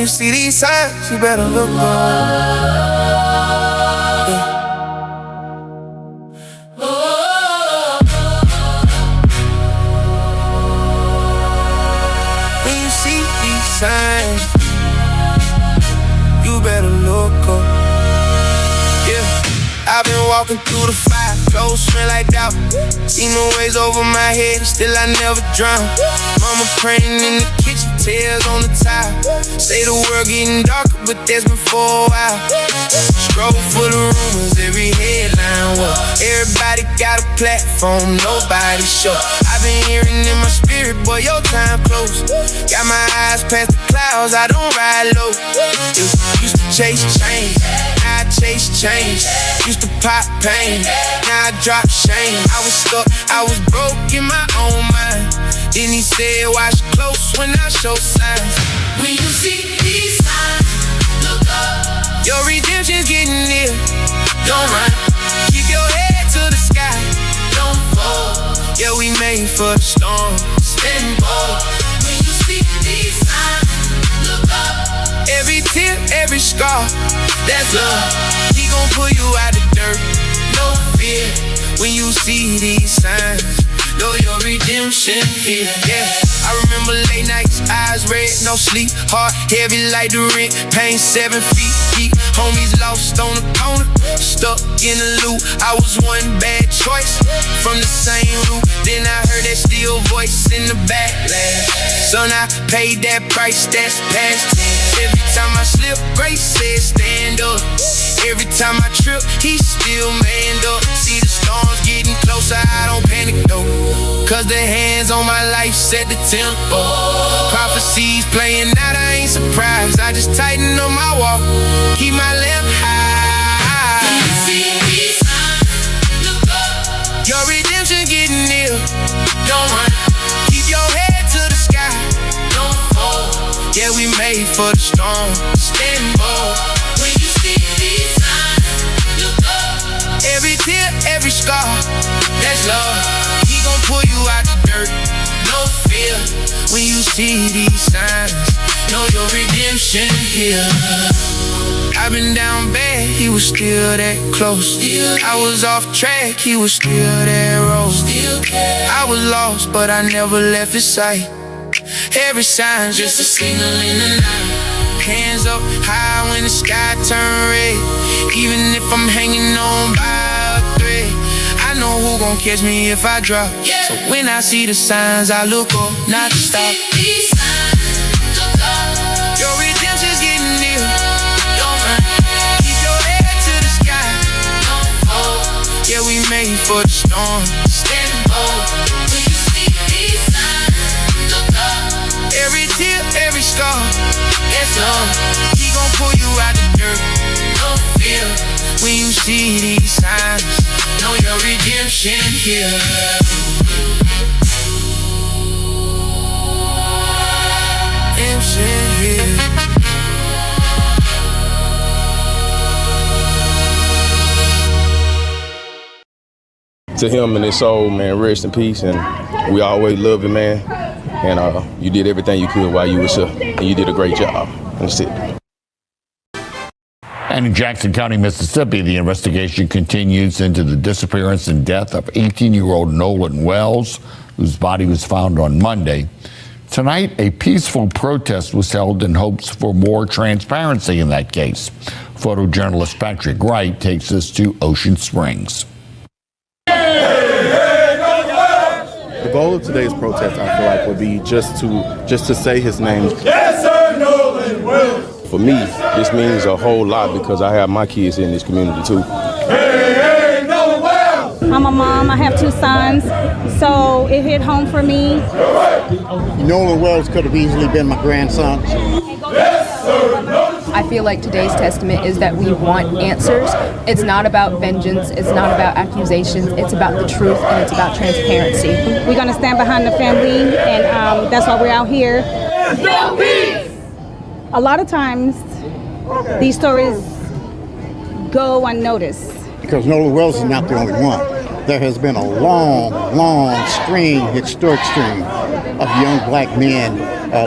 you see these signs, you better look up. Signs, you better look up. Yeah, I've been walking through the fire, clothes smell like doubt. Seen the waves over my head, still I never drown. Mama praying in the kitchen, tears on the tile. Say the world getting darker, but that's been for a while. Scroll full of rumors, every headline was. Everybody got a platform, nobody sure. I've been hearing in my spirit, boy, your time close. Got my eyes past the clouds, I don't ride low. Used to chase change, now I chase change. Used to pop pain, now I drop shame. I was stuck, I was broke in my own mind. Then he said, watch close when I show signs. When you see these signs, look up. Your redemption's getting near, don't run. Keep your head to the sky, don't fall. Yeah, we made for the storm, stand bold. When you see these signs, look up. Every tear, every scar, that's love. He gon' pull you out the dirt, no fear. When you see these signs, know your redemption here. Yeah, I remember late nights, eyes red, no sleep. Heart heavy like the rent, pain 7 feet deep. Homies lost on the corner, stuck in the loop. I was one bad choice from the same root. Then I heard that still voice in the backlash. Son, I paid that price, that's past tense. Every time I slip, Grace said stand up. Every time I trip, he still manned up. See the storms getting closer, I don't panic though. Cause the hands on my life set the tempo. Prophecies playing out, I ain't surprised. I just tighten up my walk, keep my lamp high. When you see these signs, look up. Your redemption getting near, don't run. Keep your head to the sky, don't fall. Yeah, we made for the storm, stand bold. When you see these signs, look up. Every tear, every scar, that's love. He gon' pull you out the dirt, no fear. When you see these signs, know your redemption here. I've been down bad, he was still that close. I was off track, he was still that road. I was lost, but I never left his sight. Every sign's just a signal in the night. Hands up high when the sky turn red. Even if I'm hanging on by a thread, I know who gon' catch me if I drop. So when I see the signs, I look up, not to stop. Your redemption's getting near, don't run. Keep your head to the sky, don't fall. Yeah, we made for the storm, stand bold. When you see these signs, look up. Every tear, every scar, that's love. He gon' pull you out the dirt, no fear. When you see these signs, know your redemption here. Redemption here. To him and his soul, man, rest in peace, and we always love him, man. And you did everything you could while you was here, and you did a great job. That's it. And in Jackson County, Mississippi, the investigation continues into the disappearance and death of 18-year-old Nolan Wells, whose body was found on Monday. Tonight, a peaceful protest was held in hopes for more transparency in that case. Photojournalist Patrick Wright takes us to Ocean Springs. The goal of today's protest, I feel like, would be just to say his name. Yes, sir, Nolan Wells. For me, this means a whole lot because I have my kids in this community too. Hey, Nolan Wells. I'm a mom, I have 2 sons, so it hit home for me. Nolan Wells could have easily been my grandson. Yes, sir, Nolan. I feel like today's testament is that we want answers. It's not about vengeance, it's not about accusations, it's about the truth and it's about transparency. We're gonna stand behind the family, and that's why we're out here. No peace. A lot of times, these stories go unnoticed. Because Nolan Wells is not the only one. there has been a long historic string of young black men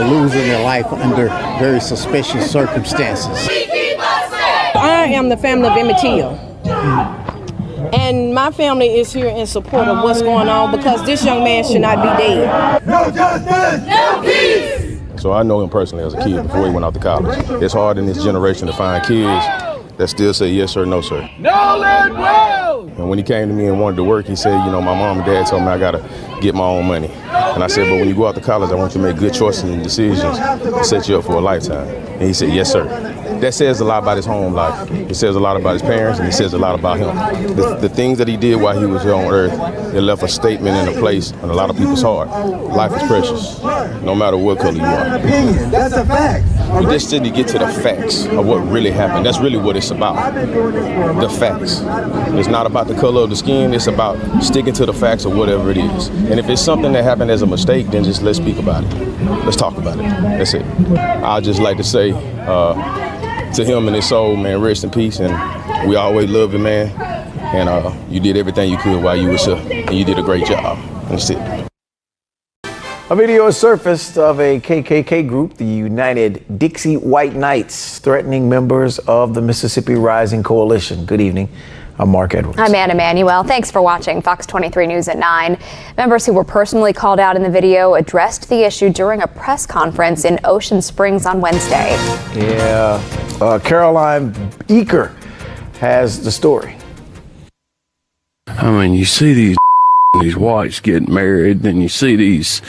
losing their life under very suspicious circumstances. I am the family of Emmett Till. And my family is here in support of what's going on because this young man should not be dead. No justice, no peace. So I know him personally as a kid before he went out to college. It's hard in this generation to find kids that still say yes sir, no sir. Nolan Wells. And when he came to me and wanted to work, he said, you know, my mom and dad told me I gotta get my own money. And I said, but when you go out to college, I want you to make good choices and decisions to set you up for a lifetime. And he said, yes sir. That says a lot about his home life. It says a lot about his parents, and it says a lot about him. The things that he did while he was here on earth, it left a statement in a place in a lot of people's heart. Life is precious, no matter what color you are. That's a fact. We just need to get to the facts of what really happened. That's really what it's about, the facts. It's not about the color of the skin, it's about sticking to the facts of whatever it is. And if it's something that happened as a mistake, then just let's speak about it. Let's talk about it. That's it. I'd just like to say to him and his soul, man, rest in peace. And we always love you, man. And you did everything you could while you was here, and you did a great job. That's it. A video has surfaced of a KKK group, the United Dixie White Knights, threatening members of the Mississippi Rising Coalition. Good evening. I'm Mark Edwards. I'm Ann Emanuel. Thanks for watching Fox 23 News at 9. Members who were personally called out in the video addressed the issue during a press conference in Ocean Springs on Wednesday. Yeah, Caroline Eaker has the story. I mean, you see these whites getting married, then you see these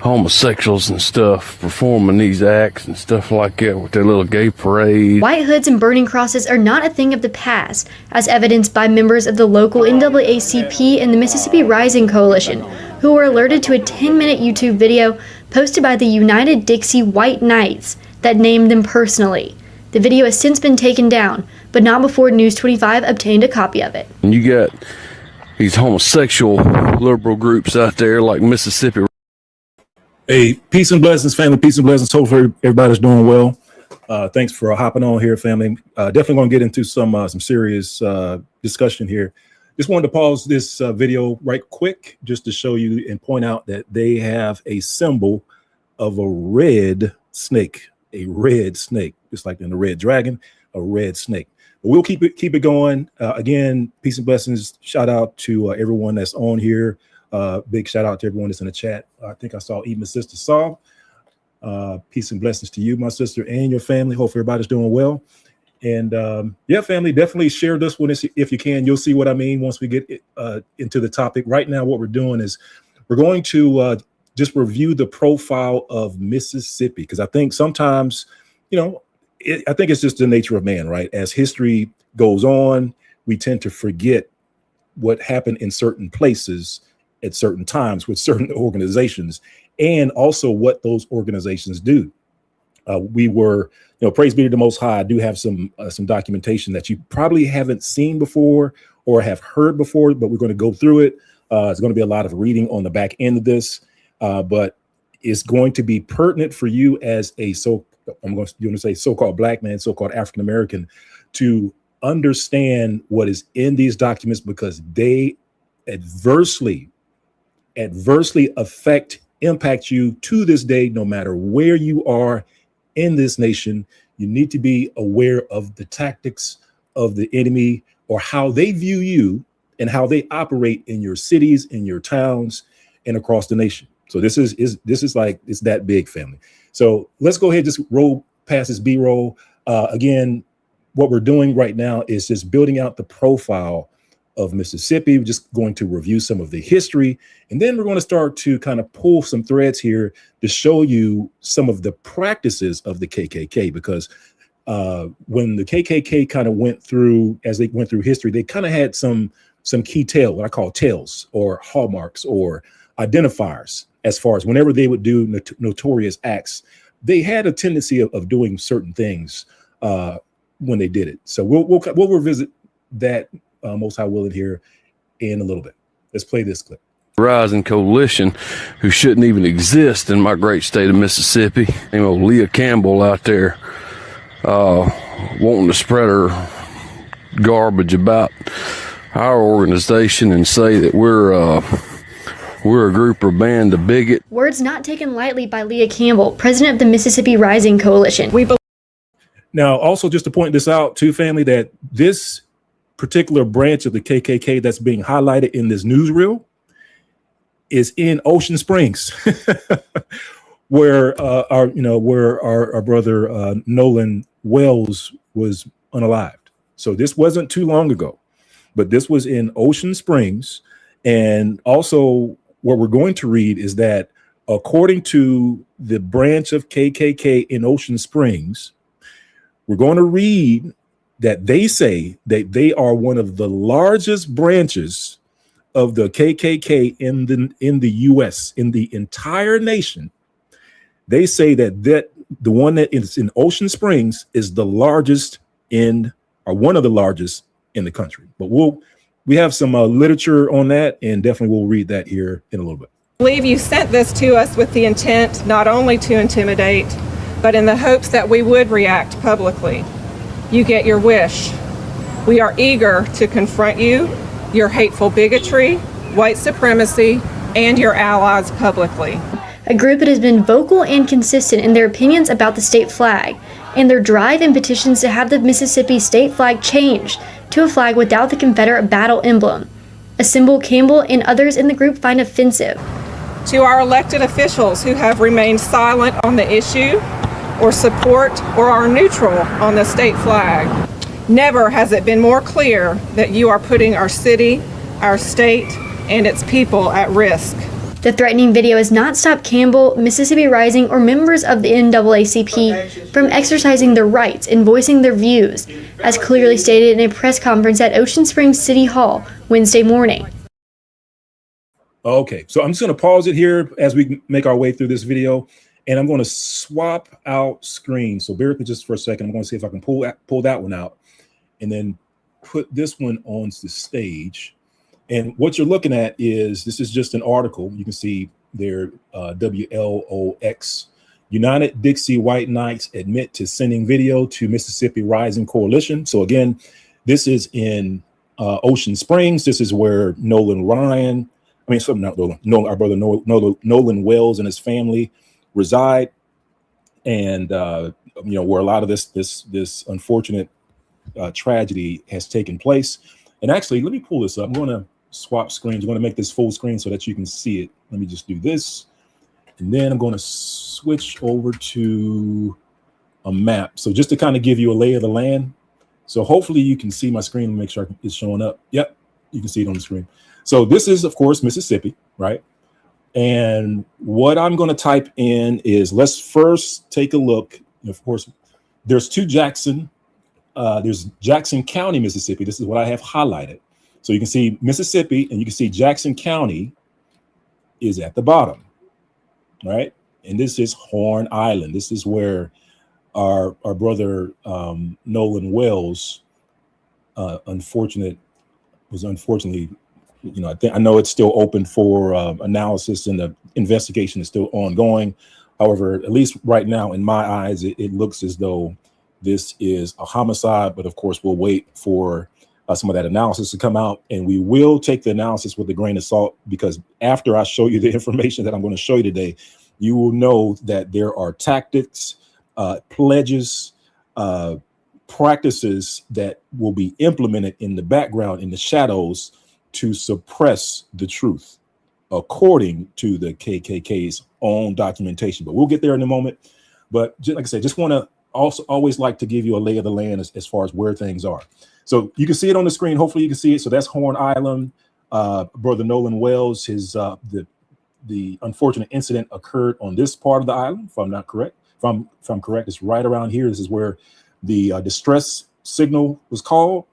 homosexuals and stuff performing these acts and stuff like that with their little gay parade. White hoods and burning crosses are not a thing of the past, as evidenced by members of the local NAACP and the Mississippi Rising Coalition, who were alerted to a 10-minute YouTube video posted by the United Dixie White Knights that named them personally. The video has since been taken down, but not before News 25 obtained a copy of it. And you got these homosexual liberal groups out there like Mississippi. Hey, peace and blessings, family. Peace and blessings. Hopefully everybody's doing well. Thanks for hopping on here, family. Definitely going to get into some serious discussion here. Just wanted to pause this video right quick just to show you and point out that they have a symbol of a red snake, just like in the Red Dragon, a red snake. But we'll keep it going. Again, peace and blessings. Shout out to everyone that's on here. Big shout out to everyone that's in the chat. I think I saw even Sister Saw. Peace and blessings to you, my sister, and your family. Hope everybody's doing well. And yeah, family, definitely share this one if you can. You'll see what I mean once we get into the topic. Right now, what we're doing is we're going to just review the profile of Mississippi, because I think sometimes, I think it's just the nature of man, right? As history goes on, we tend to forget what happened in certain places at certain times with certain organizations, and also what those organizations do. We were, praise be to the Most High, I do have some documentation that you probably haven't seen before or have heard before, but we're going to go through it. It's going to be a lot of reading on the back end of this, but it's going to be pertinent for you as a so-called black man, so-called African American, to understand what is in these documents, because they adversely impact you to this day, no matter where you are in this nation. You need to be aware of the tactics of the enemy, or how they view you and how they operate in your cities, in your towns, and across the nation. So this is like, it's that big, family. So let's go ahead, just roll past this B-roll. Again, what we're doing right now is just building out the profile of Mississippi. We're just going to review some of the history, and then we're going to start to kind of pull some threads here to show you some of the practices of the KKK, because when the KKK kind of went through history, they kind of had some key tales, what I call tales, or hallmarks, or identifiers, as far as whenever they would do notorious acts, they had a tendency of doing certain things when they did it. So we'll revisit that, Most High willing, here in a little bit. Let's play this clip. Rising Coalition, who shouldn't even exist in my great state of Mississippi. Leah Campbell out there wanting to spread her garbage about our organization and say that we're a group or band of bigots. Words not taken lightly by Leah Campbell, president of the Mississippi Rising Coalition. Now, also just to point this out to family, that this particular branch of the KKK that's being highlighted in this newsreel is in Ocean Springs, where our brother Nolan Wells was unalived. So this wasn't too long ago, but this was in Ocean Springs. And also what we're going to read is that according to the branch of KKK in Ocean Springs, we're going to read that they say that they are one of the largest branches of the KKK in the U.S., in the entire nation. They say that the one that is in Ocean Springs is the largest or one of the largest in the country. But we have some literature on that, and definitely we'll read that here in a little bit. I believe you sent this to us with the intent not only to intimidate, but in the hopes that we would react publicly. You get your wish. We are eager to confront you, your hateful bigotry, white supremacy, and your allies publicly. A group that has been vocal and consistent in their opinions about the state flag, and their drive and petitions to have the Mississippi state flag changed to a flag without the Confederate battle emblem, a symbol Campbell and others in the group find offensive. To our elected officials who have remained silent on the issue, or support or are neutral on the state flag, never has it been more clear that you are putting our city, our state, and its people at risk. The threatening video has not stopped Campbell, Mississippi Rising, or members of the NAACP from exercising their rights and voicing their views, as clearly stated in a press conference at Ocean Springs City Hall Wednesday morning. Okay, so I'm just going to pause it here as we make our way through this video, and I'm going to swap out screens. So bear with me just for a second. I'm going to see if I can pull that one out and then put this one on the stage. And what you're looking at is, this is just an article. You can see there, WLOX, United Dixie White Knights admit to sending video to Mississippi Rising Coalition. So again, this is in Ocean Springs. This is where our brother Nolan Wells and his family reside, and where a lot of this unfortunate tragedy has taken place. And actually, let me pull this up. I'm going to swap screens. I'm going to make this full screen so that you can see it. Let me just do this, and then I'm going to switch over to a map. So just to kind of give you a lay of the land. So hopefully you can see my screen and make sure it's showing up. Yep, you can see it on the screen. So this is, of course, Mississippi, right? And what I'm going to type in is, let's first take a look. Of course, there's there's Jackson County, Mississippi. This is what I have highlighted. So you can see Mississippi, and you can see Jackson County is at the bottom, right? And this is Horn Island. This is where our brother Nolan Wells unfortunately, I know it's still open for analysis, and the investigation is still ongoing. However, at least right now, in my eyes, it looks as though this is a homicide. But of course, we'll wait for some of that analysis to come out, and we will take the analysis with a grain of salt, because after I show you the information that I'm going to show you today, you will know that there are tactics, pledges, practices that will be implemented in the background, in the shadows, to suppress the truth, according to the KKK's own documentation. But we'll get there in a moment. But like I said, just want to also always like to give you a lay of the land as far as where things are. So you can see it on the screen. Hopefully you can see it. So that's Horn Island. Brother Nolan Wells, the unfortunate incident occurred on this part of the island, if I'm not correct. If I'm correct, it's right around here. This is where the distress signal was called,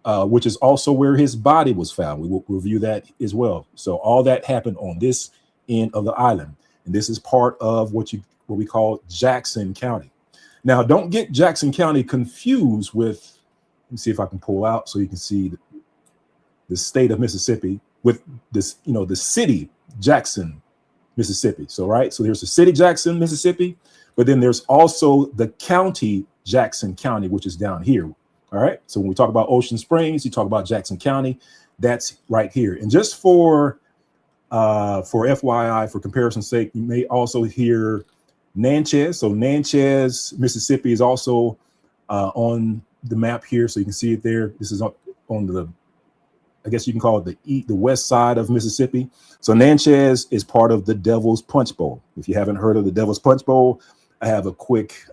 which is also where his body was found. We will review that as well. So all that happened on this end of the island. And this is part of what we call Jackson County. Now, don't get Jackson County confused with, let me see if I can pull out so you can see the state of Mississippi with this, the city Jackson, Mississippi. So, right. So there's the city Jackson, Mississippi, but then there's also the county Jackson County, which is down here. All right. So when we talk about Ocean Springs, you talk about Jackson County, that's right here. And just for FYI, for comparison's sake, you may also hear Natchez. So Natchez, Mississippi is also on the map here. So you can see it there. This is on the, I guess you can call it the west side of Mississippi. So Natchez is part of the Devil's Punch Bowl. If you haven't heard of the Devil's Punch Bowl, I have a quick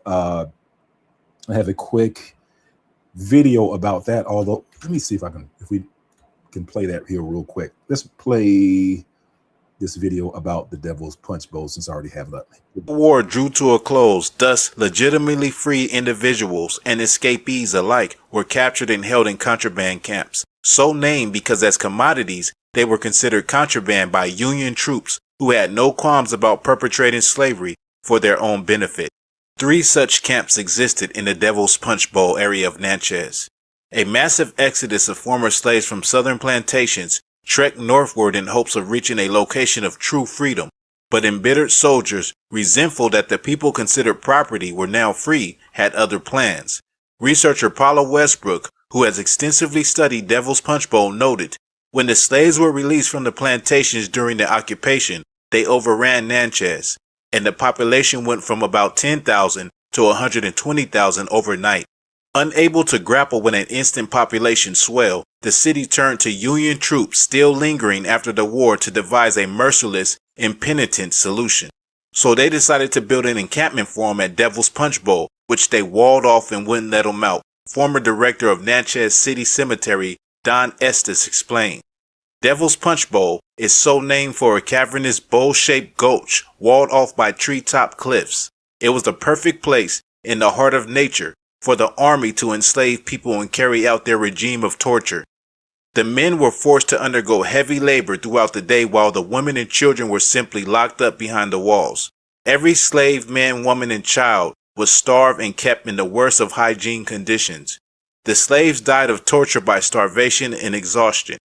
video about that. Although, let me see if we can play that here real quick. Let's play this video about the Devil's Punch Bowl since I already have it up. The war drew to a close, thus legitimately free individuals and escapees alike were captured and held in contraband camps, so named because as commodities they were considered contraband by Union troops who had no qualms about perpetrating slavery for their own benefit. 3 such camps existed in the Devil's Punch Bowl area of Natchez. A massive exodus of former slaves from southern plantations trekked northward in hopes of reaching a location of true freedom, but embittered soldiers, resentful that the people considered property were now free, had other plans. Researcher Paula Westbrook, who has extensively studied Devil's Punch Bowl, noted, when the slaves were released from the plantations during the occupation, they overran Natchez, and the population went from about 10,000 to 120,000 overnight. Unable to grapple with an instant population swell, the city turned to Union troops still lingering after the war to devise a merciless, impenitent solution. So they decided to build an encampment for them at Devil's Punch Bowl, which they walled off and wouldn't let them out. Former director of Natchez City Cemetery, Don Estes, explained. Devil's Punch Bowl is so named for a cavernous bowl-shaped gulch walled off by treetop cliffs. It was the perfect place in the heart of nature for the army to enslave people and carry out their regime of torture. The men were forced to undergo heavy labor throughout the day while the women and children were simply locked up behind the walls. Every slave, man, woman, and child was starved and kept in the worst of hygiene conditions. The slaves died of torture by starvation and exhaustion.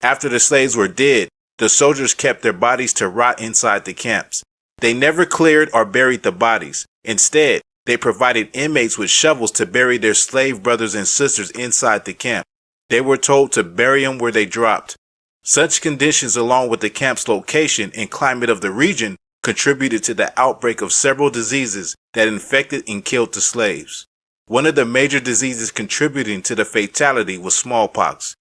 After the slaves were dead, the soldiers kept their bodies to rot inside the camps. They never cleared or buried the bodies. Instead, they provided inmates with shovels to bury their slave brothers and sisters inside the camp. They were told to bury them where they dropped. Such conditions, along with the camp's location and climate of the region, contributed to the outbreak of several diseases that infected and killed the slaves. One of the major diseases contributing to the fatality was smallpox.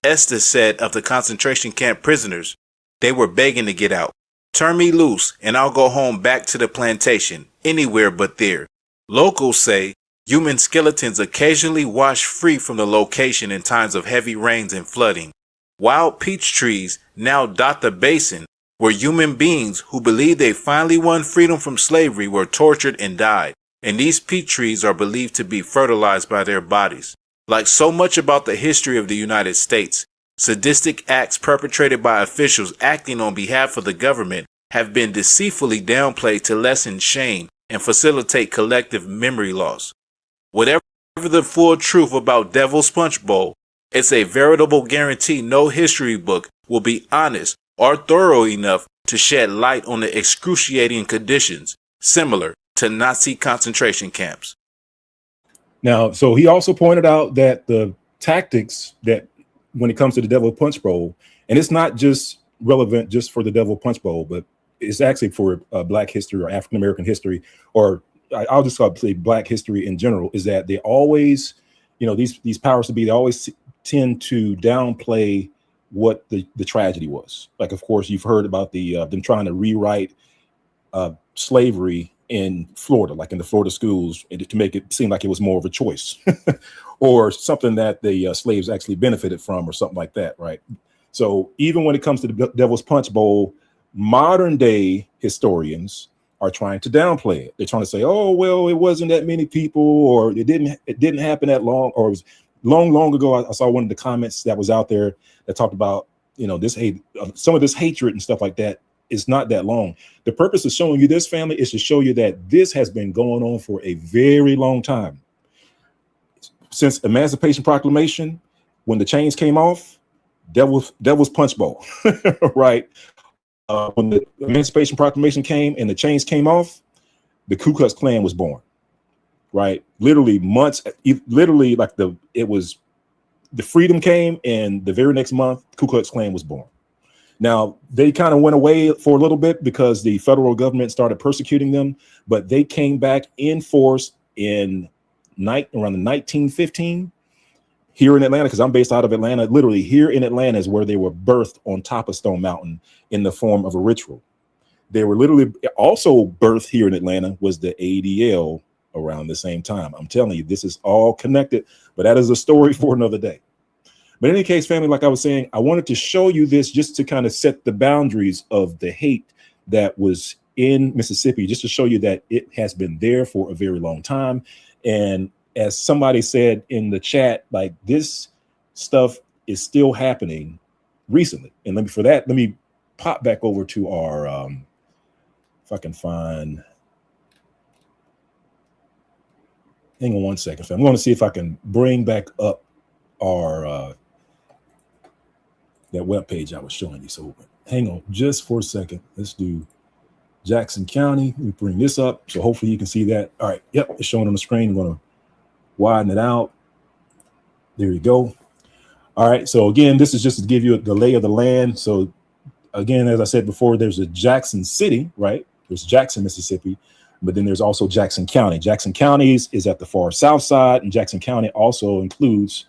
Estes said of the concentration camp prisoners, they were begging to get out. Turn me loose and I'll go home back to the plantation, anywhere but there. Locals say human skeletons occasionally wash free from the location in times of heavy rains and flooding. Wild peach trees now dot the basin where human beings who believed they finally won freedom from slavery were tortured and died, and these peach trees are believed to be fertilized by their bodies. Like so much about the history of the United States, sadistic acts perpetrated by officials acting on behalf of the government have been deceitfully downplayed to lessen shame and facilitate collective memory loss. Whatever the full truth about Devil's Punch Bowl, it's a veritable guarantee no history book will be honest or thorough enough to shed light on the excruciating conditions similar to Nazi concentration camps. Now, so he also pointed out that the tactics that when it comes to the Devil's Punch Bowl, and it's not just relevant just for the Devil's Punch Bowl, but it's actually for Black history or African American history, or I'll just say Black history in general, is that they always, these powers to be, they always tend to downplay what the tragedy was. Like, of course, you've heard about them trying to rewrite slavery in Florida, like in the Florida schools, to make it seem like it was more of a choice or something that the slaves actually benefited from or something like that, right? So even when it comes to the Devil's Punch Bowl, modern day historians are trying to downplay it. They're trying to say, oh, well, it wasn't that many people, or it didn't happen that long, or it was long ago. I saw one of the comments that was out there that talked about, this hate, some of this hatred and stuff like that is not that long. The purpose of showing you this, family, is to show you that this has been going on for a very long time. Since Emancipation Proclamation, when the chains came off, Devil's Punch Bowl, right? When the Emancipation Proclamation came and the chains came off, the Ku Klux Klan was born. right? Literally months, literally like the freedom came, and the very next month, Ku Klux Klan was born. Now, they kind of went away for a little bit because the federal government started persecuting them, but they came back in force around the 1915 here in Atlanta, because I'm based out of Atlanta. Literally here in Atlanta is where they were birthed on top of Stone Mountain in the form of a ritual. They were literally also birthed here in Atlanta was the ADL around the same time. I'm telling you, this is all connected, but that is a story for another day. But in any case, family, like I was saying, I wanted to show you this just to kind of set the boundaries of the hate that was in Mississippi, just to show you that it has been there for a very long time. And as somebody said in the chat, like, this stuff is still happening recently. And let me pop back over to our, if I can find, hang on one second. I'm going to see if I can bring back up our, that web page I was showing you. So hang on just for a second. Let's do Jackson County. We bring this up, so hopefully you can see that. All right, yep, it's showing on the screen. I'm going to widen it out. There you go. All right, so again, this is just to give you the lay of the land. So again, as I said before, there's a Jackson City, right? There's Jackson, Mississippi, but then there's also Jackson County. Jackson County is at the far south side, and Jackson County also includes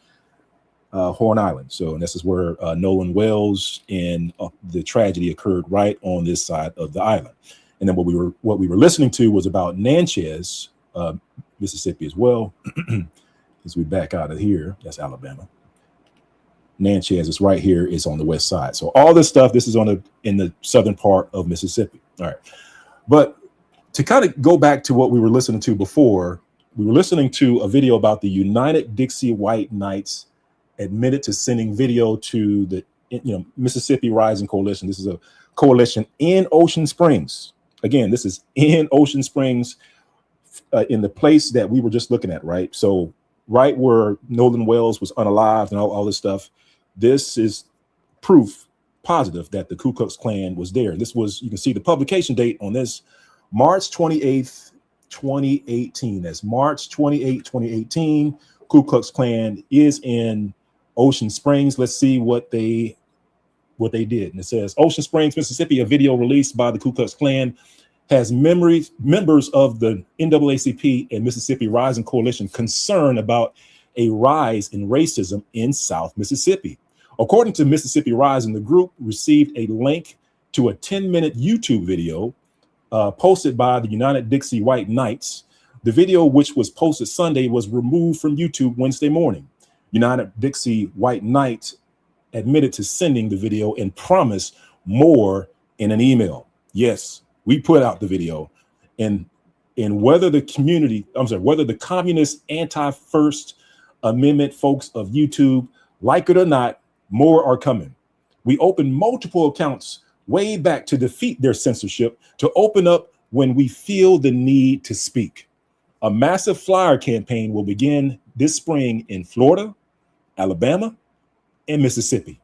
Horn Island. So, and this is where Nolan Wells and the tragedy occurred, right on this side of the island. And then what we were listening to was about Natchez, Mississippi as well. As we back out of here, that's Alabama. Natchez is right here. It's on the west side. So all this stuff, this is in the southern part of Mississippi. All right, but to kind of go back to what we were listening to before, we were listening to a video about the United Dixie White Knights admitted to sending video to the Mississippi Rising Coalition. This is a coalition in Ocean Springs. Again, this is in Ocean Springs, in the place that we were just looking at, right? So right where Nolan Wells was unalived and all this stuff, this is proof positive that the Ku Klux Klan was there. This was, you can see the publication date on this, March 28th, 2018. That's March 28, 2018. Ku Klux Klan is in Ocean Springs. Let's see what they did. And it says, Ocean Springs, Mississippi, a video released by the Ku Klux Klan has members of the NAACP and Mississippi Rising Coalition concerned about a rise in racism in South Mississippi. According to Mississippi Rising, the group received a link to a 10-minute YouTube video posted by the United Dixie White Knights. The video, which was posted Sunday, was removed from YouTube Wednesday morning. United Dixie White Knights admitted to sending the video and promised more in an email. Yes, we put out the video, and whether the communist anti-First Amendment folks of YouTube like it or not, more are coming. We opened multiple accounts way back to defeat their censorship, to open up when we feel the need to speak. A massive flyer campaign will begin this spring in Florida, Alabama, and Mississippi,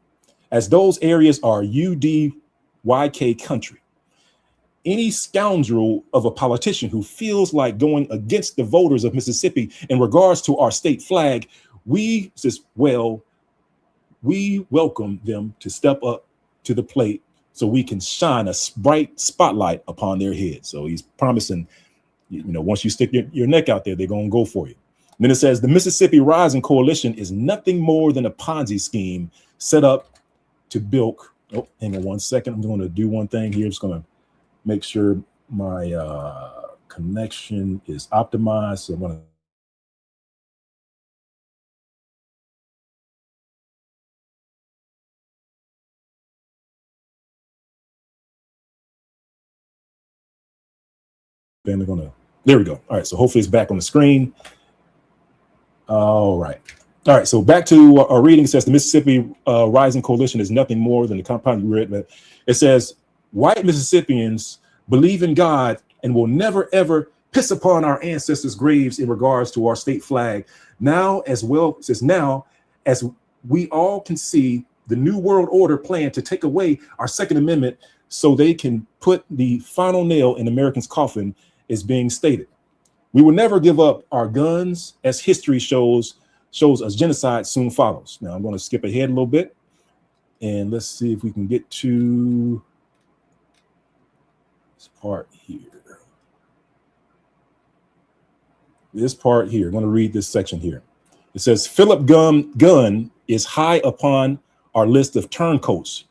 as those areas are UDYK country. Any scoundrel of a politician who feels like going against the voters of Mississippi in regards to our state flag, we welcome them to step up to the plate so we can shine a bright spotlight upon their head. So he's promising, once you stick your neck out there, they're going to go for you. And then it says the Mississippi Rising Coalition is nothing more than a Ponzi scheme set up to bilk. Oh, hang on one second. I'm going to do one thing here. I'm just going to make sure my connection is optimized. So I'm going to there we go. All right, so hopefully it's back on the screen. All right, so back to our reading. It says the Mississippi Rising Coalition is nothing more than the compound you read. But it says white Mississippians believe in God and will never ever piss upon our ancestors' graves in regards to our state flag. Now, as well, it says now, as we all can see, the New World Order plan to take away our Second Amendment so they can put the final nail in Americans' coffin is being stated. We will never give up our guns, as history shows us genocide soon follows. Now I'm going to skip ahead a little bit, and let's see if we can get to this part here. This part here, I'm going to read this section here. It says, Philip Gunn is high upon our list of turncoats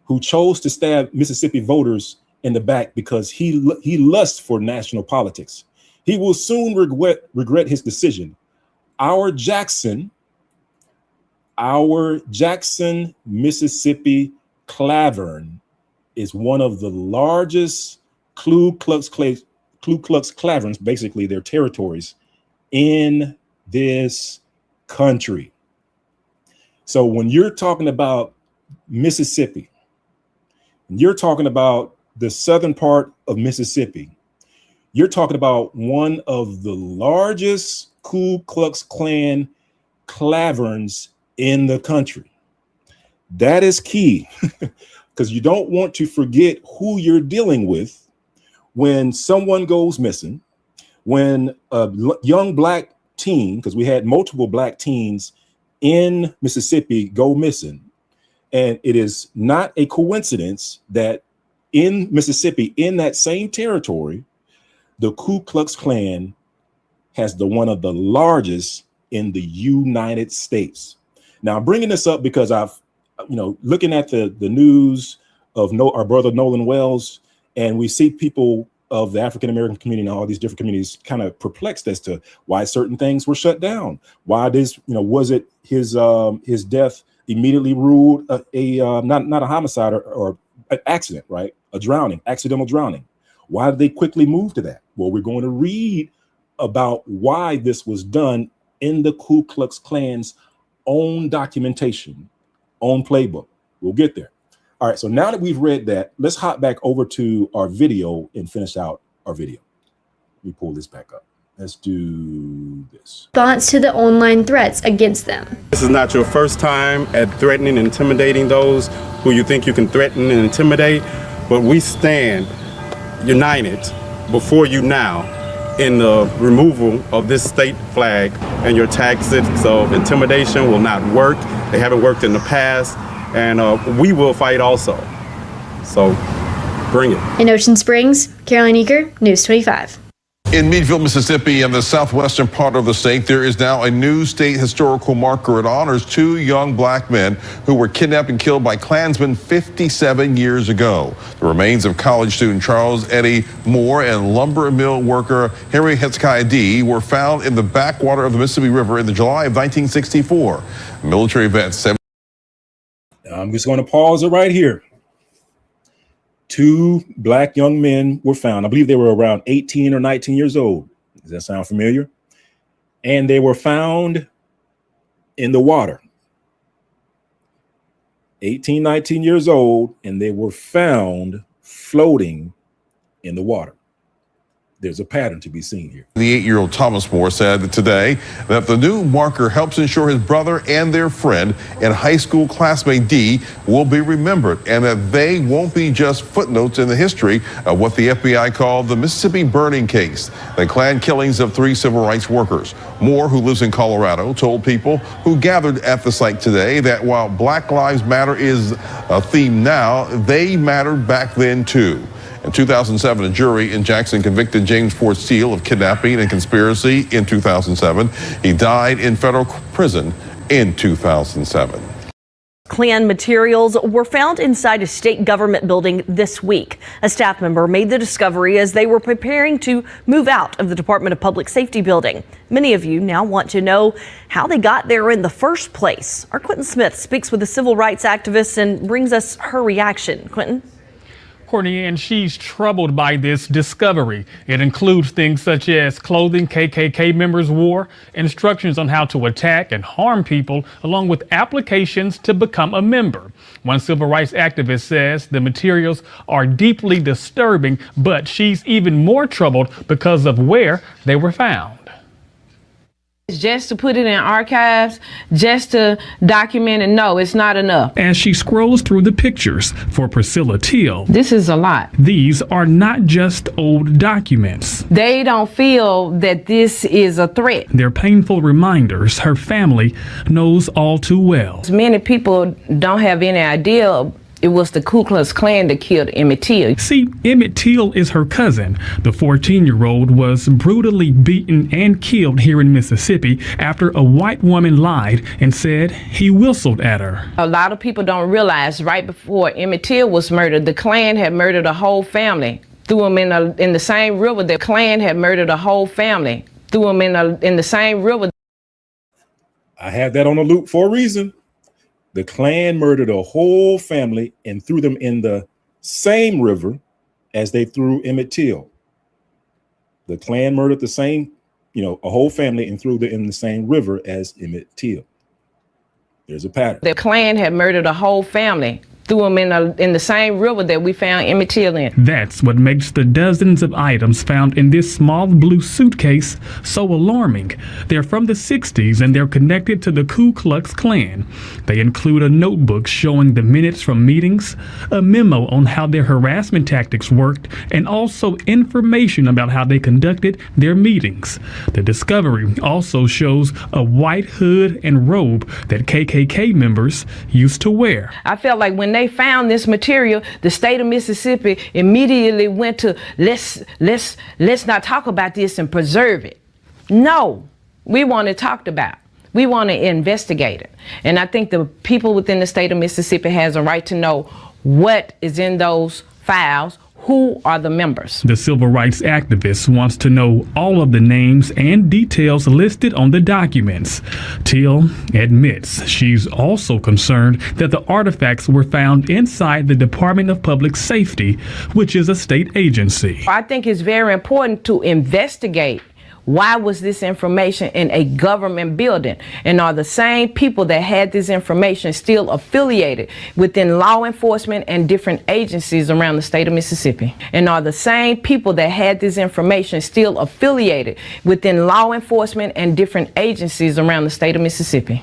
who chose to stab Mississippi voters in the back because he lusts for national politics. He will soon regret his decision. Our Jackson, Mississippi Clavern is one of the largest Ku Klux Klaverns, basically their territories, in this country. So when you're talking about Mississippi, you're talking about the southern part of Mississippi, you're talking about one of the largest Ku Klux Klan Klaverns in the country. That is key, because you don't want to forget who you're dealing with when someone goes missing, when a young black teen, because we had multiple black teens in Mississippi go missing. And it is not a coincidence that in Mississippi, in that same territory, the Ku Klux Klan has one of the largest in the United States. Now, I'm bringing this up because looking at the news of our brother Nolan Wells, and we see people of the African-American community and all these different communities kind of perplexed as to why certain things were shut down. Why this, was it his death immediately ruled not a homicide or an accident, right? A drowning, accidental drowning. Why did they quickly move to that? Well, we're going to read about why this was done in the Ku Klux Klan's own documentation, own playbook. We'll get there. All right, so now that we've read that, let's hop back over to our video and finish out our video. Let me pull this back up. Let's do this. Response to the online threats against them. This is not your first time at threatening and intimidating those who you think you can threaten and intimidate, but we stand united before you now in the removal of this state flag, and your tactics of intimidation will not work. They haven't worked in the past. And we will fight also. So bring it. In Ocean Springs, Caroline Eaker, News 25. In Meadville, Mississippi, in the southwestern part of the state, there is now a new state historical marker. It honors two young black men who were kidnapped and killed by Klansmen 57 years ago. The remains of college student Charles Eddie Moore and lumber mill worker Henry Hezekiah D. were found in the backwater of the Mississippi River in the July of 1964. Military vets. I'm just going to pause it right here. Two black young men were found. I believe they were around 18 or 19 years old. Does that sound familiar? And they were found in the water. 18, 19 years old, and they were found floating in the water. There's a pattern to be seen here. The 8-year-old Thomas Moore said today that the new marker helps ensure his brother and their friend and high school classmate D will be remembered, and that they won't be just footnotes in the history of what the FBI called the Mississippi burning case, the Klan killings of 3 civil rights workers. Moore, who lives in Colorado, told people who gathered at the site today that while Black Lives Matter is a theme now, they mattered back then too. In 2007, a jury in Jackson convicted James Ford Steele of kidnapping and conspiracy in 2007. He died in federal prison in 2007. Klan materials were found inside a state government building this week. A staff member made the discovery as they were preparing to move out of the Department of Public Safety building. Many of you now want to know how they got there in the first place. Our Quentin Smith speaks with a civil rights activist and brings us her reaction. Quentin? Courtney, and she's troubled by this discovery. It includes things such as clothing KKK members wore, instructions on how to attack and harm people, along with applications to become a member. One civil rights activist says the materials are deeply disturbing, but she's even more troubled because of where they were found. Just to put it in archives, just to document it, no, it's not enough. As she scrolls through the pictures for Priscilla Teal, this is a lot. These are not just old documents. They don't feel that this is a threat. They're painful reminders her family knows all too well. Many people don't have any idea it was the Ku Klux Klan that killed Emmett Till. See, Emmett Till is her cousin. The 14-year-old was brutally beaten and killed here in Mississippi after a white woman lied and said he whistled at her. A lot of people don't realize right before Emmett Till was murdered, the Klan had murdered a whole family. Threw him in the same river. The Klan had murdered a whole family. Threw him in the same river. I have that on a loop for a reason. The Klan murdered a whole family and threw them in the same river as they threw Emmett Till. The Klan murdered the same, a whole family and threw them in the same river as Emmett Till. There's a pattern. The Klan had murdered a whole family. Threw him in the same river that we found Emmett Till in. That's what makes the dozens of items found in this small blue suitcase so alarming. They're from the 60s and they're connected to the Ku Klux Klan. They include a notebook showing the minutes from meetings, a memo on how their harassment tactics worked, and also information about how they conducted their meetings. The discovery also shows a white hood and robe that KKK members used to wear. I felt like when they found this material, the state of Mississippi immediately went to let's not talk about this and preserve it. No, we want it talked about. We want to investigate it. And I think the people within the state of Mississippi has a right to know what is in those files. Who are the members? The civil rights activist wants to know all of the names and details listed on the documents. Till admits she's also concerned that the artifacts were found inside the Department of Public Safety, which is a state agency. I think it's very important to investigate why was this information in a government building, and are the same people that had this information still affiliated within law enforcement and different agencies around the state of Mississippi? And are the same people that had this information still affiliated within law enforcement and different agencies around the state of Mississippi?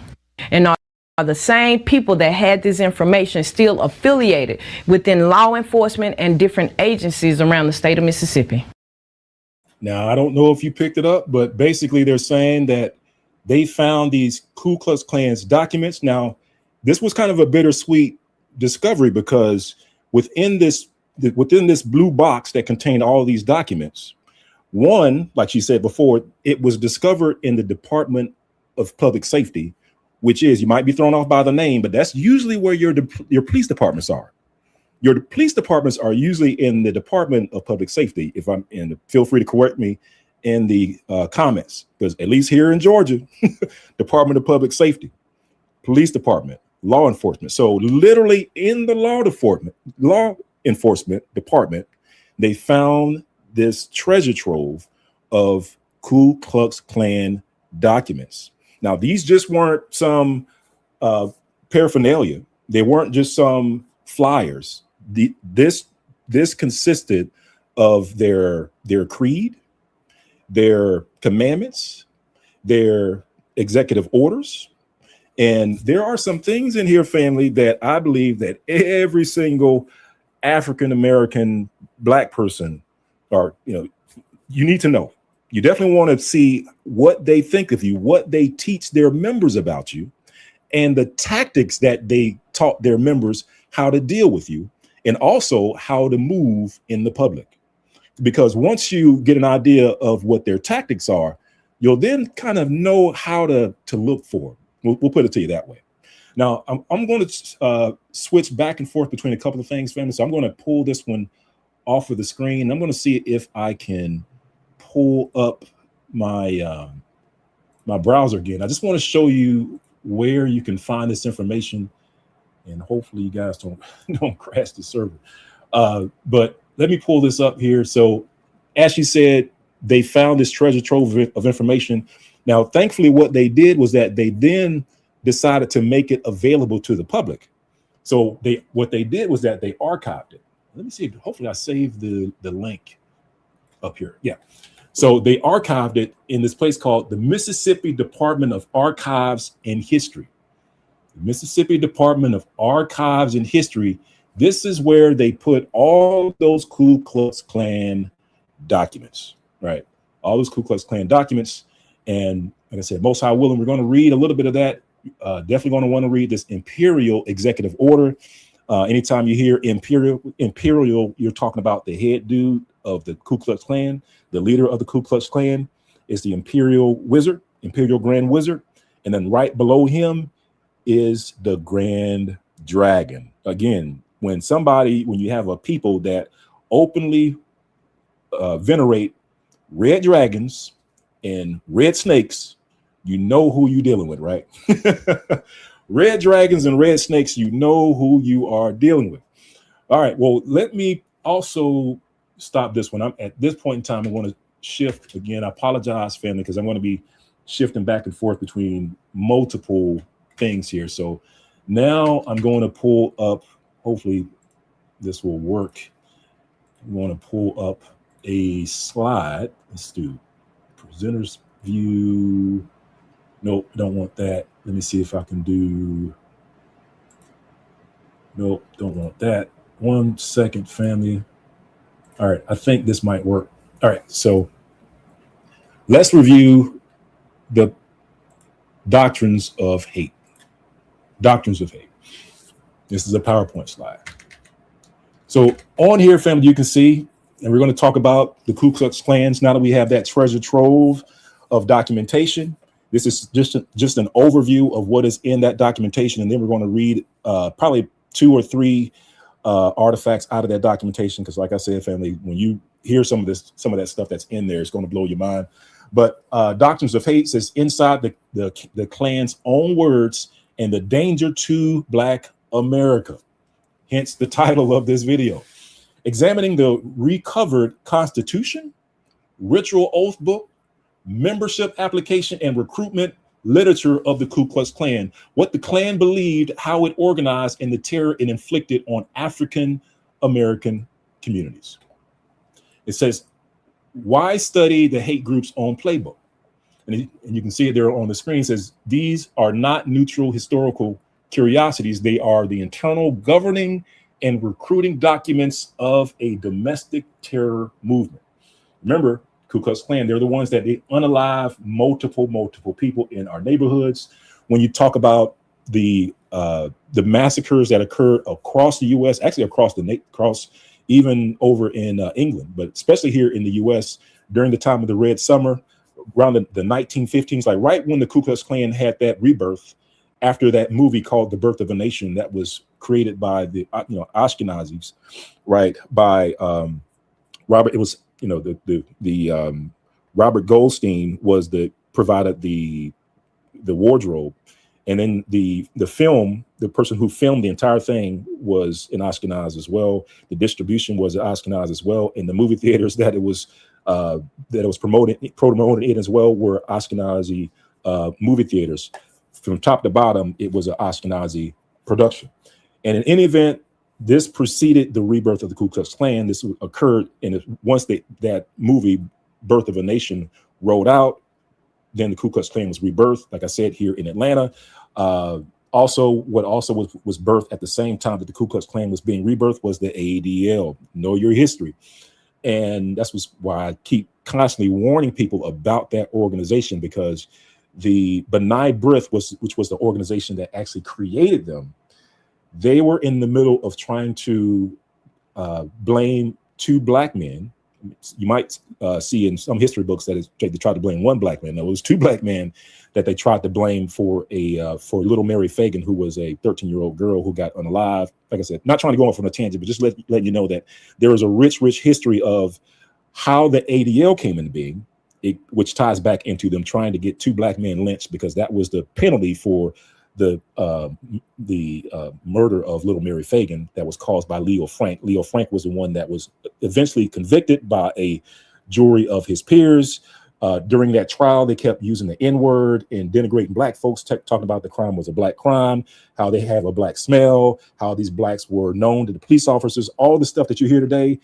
And are the same people that had this information still affiliated within law enforcement and different agencies around the state of Mississippi? Now, I don't know if you picked it up, but basically they're saying that they found these Ku Klux Klan's documents. Now, this was kind of a bittersweet discovery because within this blue box that contained all these documents, one, like she said before, it was discovered in the Department of Public Safety, which is, you might be thrown off by the name, but that's usually where your police departments are. Your police departments are usually in the Department of Public Safety. If I'm in, feel free to correct me in the comments, because at least here in Georgia, Department of Public Safety, Police Department, Law Enforcement. So literally in the Law Enforcement Department, they found this treasure trove of Ku Klux Klan documents. Now, these just weren't some paraphernalia. They weren't just some flyers. This consisted of their creed, their commandments, their executive orders. And there are some things in here, family, that I believe that every single African-American Black person you need to know. You definitely want to see what they think of you, what they teach their members about you, and the tactics that they taught their members how to deal with you, and also how to move in the public. Because once you get an idea of what their tactics are, you'll then kind of know how to look for them. We'll put it to you that way. Now, I'm going to switch back and forth between a couple of things, family. So I'm going to pull this one off of the screen. I'm going to see if I can pull up my my browser again. I just want to show you where you can find this information, and hopefully you guys don't crash the server. But let me pull this up here. So as she said, they found this treasure trove of information. Now, thankfully, what they did was that they then decided to make it available to the public. So what they did was that they archived it. Let me see. Hopefully I saved the link up here. Yeah. So they archived it in this place called the Mississippi Department of Archives and History. The Mississippi Department of Archives and History. This is where they put all those Ku Klux Klan documents, right? All those Ku Klux Klan documents. And like I said, most high willing, we're going to read a little bit of that. Definitely going to want to read this imperial executive order. Anytime you hear imperial, you're talking about the head dude of the Ku Klux Klan. The leader of the Ku Klux Klan is the imperial wizard, imperial grand wizard. And then right below him is the grand dragon. Again, when you have a people that openly venerate red dragons and red snakes, you know who you're dealing with, right? Red dragons and red snakes, you know who you are dealing with. All right, well, let me also stop this one. I'm at this point in time, I want to shift again. I apologize, family, because I'm going to be shifting back and forth between multiple things here. So now I'm going to pull up, hopefully this will work. I'm going to pull up a slide. Let's do presenters view. Nope, don't want that. Let me see if I can do. Nope, don't want that. 1 second, family. All right, I think this might work. All right, so let's review the doctrines of hate. Doctrines of hate. This is a PowerPoint slide. So on here, family, you can see, and we're going to talk about the Ku Klux Klans. Now that we have that treasure trove of documentation, this is just an overview of what is in that documentation, and then we're going to read probably 2 or 3 artifacts out of that documentation. Because, like I said, family, when you hear some of that stuff that's in there, it's going to blow your mind. But doctrines of hate says inside the Klan's own words and the danger to Black America. Hence the title of this video. Examining the recovered Constitution, ritual oath book, membership application, and recruitment literature of the Ku Klux Klan, what the Klan believed, how it organized, and the terror it inflicted on African American communities. It says, why study the hate group's own playbook? And you can see it there on the screen. It says, these are not neutral historical curiosities. They are the internal governing and recruiting documents of a domestic terror movement. Remember, Ku Klux Klan, they're the ones that they unalive multiple people in our neighborhoods. When you talk about the massacres that occurred across the U.S., actually across even over in England, but especially here in the U.S. during the time of the Red Summer, around the 1915s, like right when the Ku Klux Klan had that rebirth, after that movie called The Birth of a Nation that was created by the Ashkenazis, right? By Robert, it was Robert Goldstein was provided the wardrobe, and then the film, the person who filmed the entire thing was in Ashkenaz as well. The distribution was in Ashkenaz as well, and the movie theaters that it was promoted in as well were Ashkenazi movie theaters. From top to bottom, it was an Ashkenazi production. And in any event, this preceded the rebirth of the Ku Klux Klan. This occurred once that movie, Birth of a Nation, rolled out, then the Ku Klux Klan was rebirthed, like I said, here in Atlanta. Also was birthed at the same time that the Ku Klux Klan was being rebirthed was the ADL, Know Your History. And that's why I keep constantly warning people about that organization, because the B'nai B'rith, which was the organization that actually created them, they were in the middle of trying to blame 2 Black men. You might see in some history books that they tried to blame 1 Black man. No, it was 2 Black men that they tried to blame for little Mary Fagan, who was a 13-year-old girl who got unalived. Like I said, not trying to go off on a tangent, but just let you know that there is a rich history of how the ADL came into being, which ties back into them trying to get 2 Black men lynched, because that was the penalty for the murder of little Mary Fagan that was caused by Leo Frank. Leo Frank was the one that was eventually convicted by a jury of his peers. During that trial, they kept using the N-word and denigrating Black folks, talking about the crime was a Black crime, how they have a Black smell, how these Blacks were known to the police officers. All the stuff that you hear today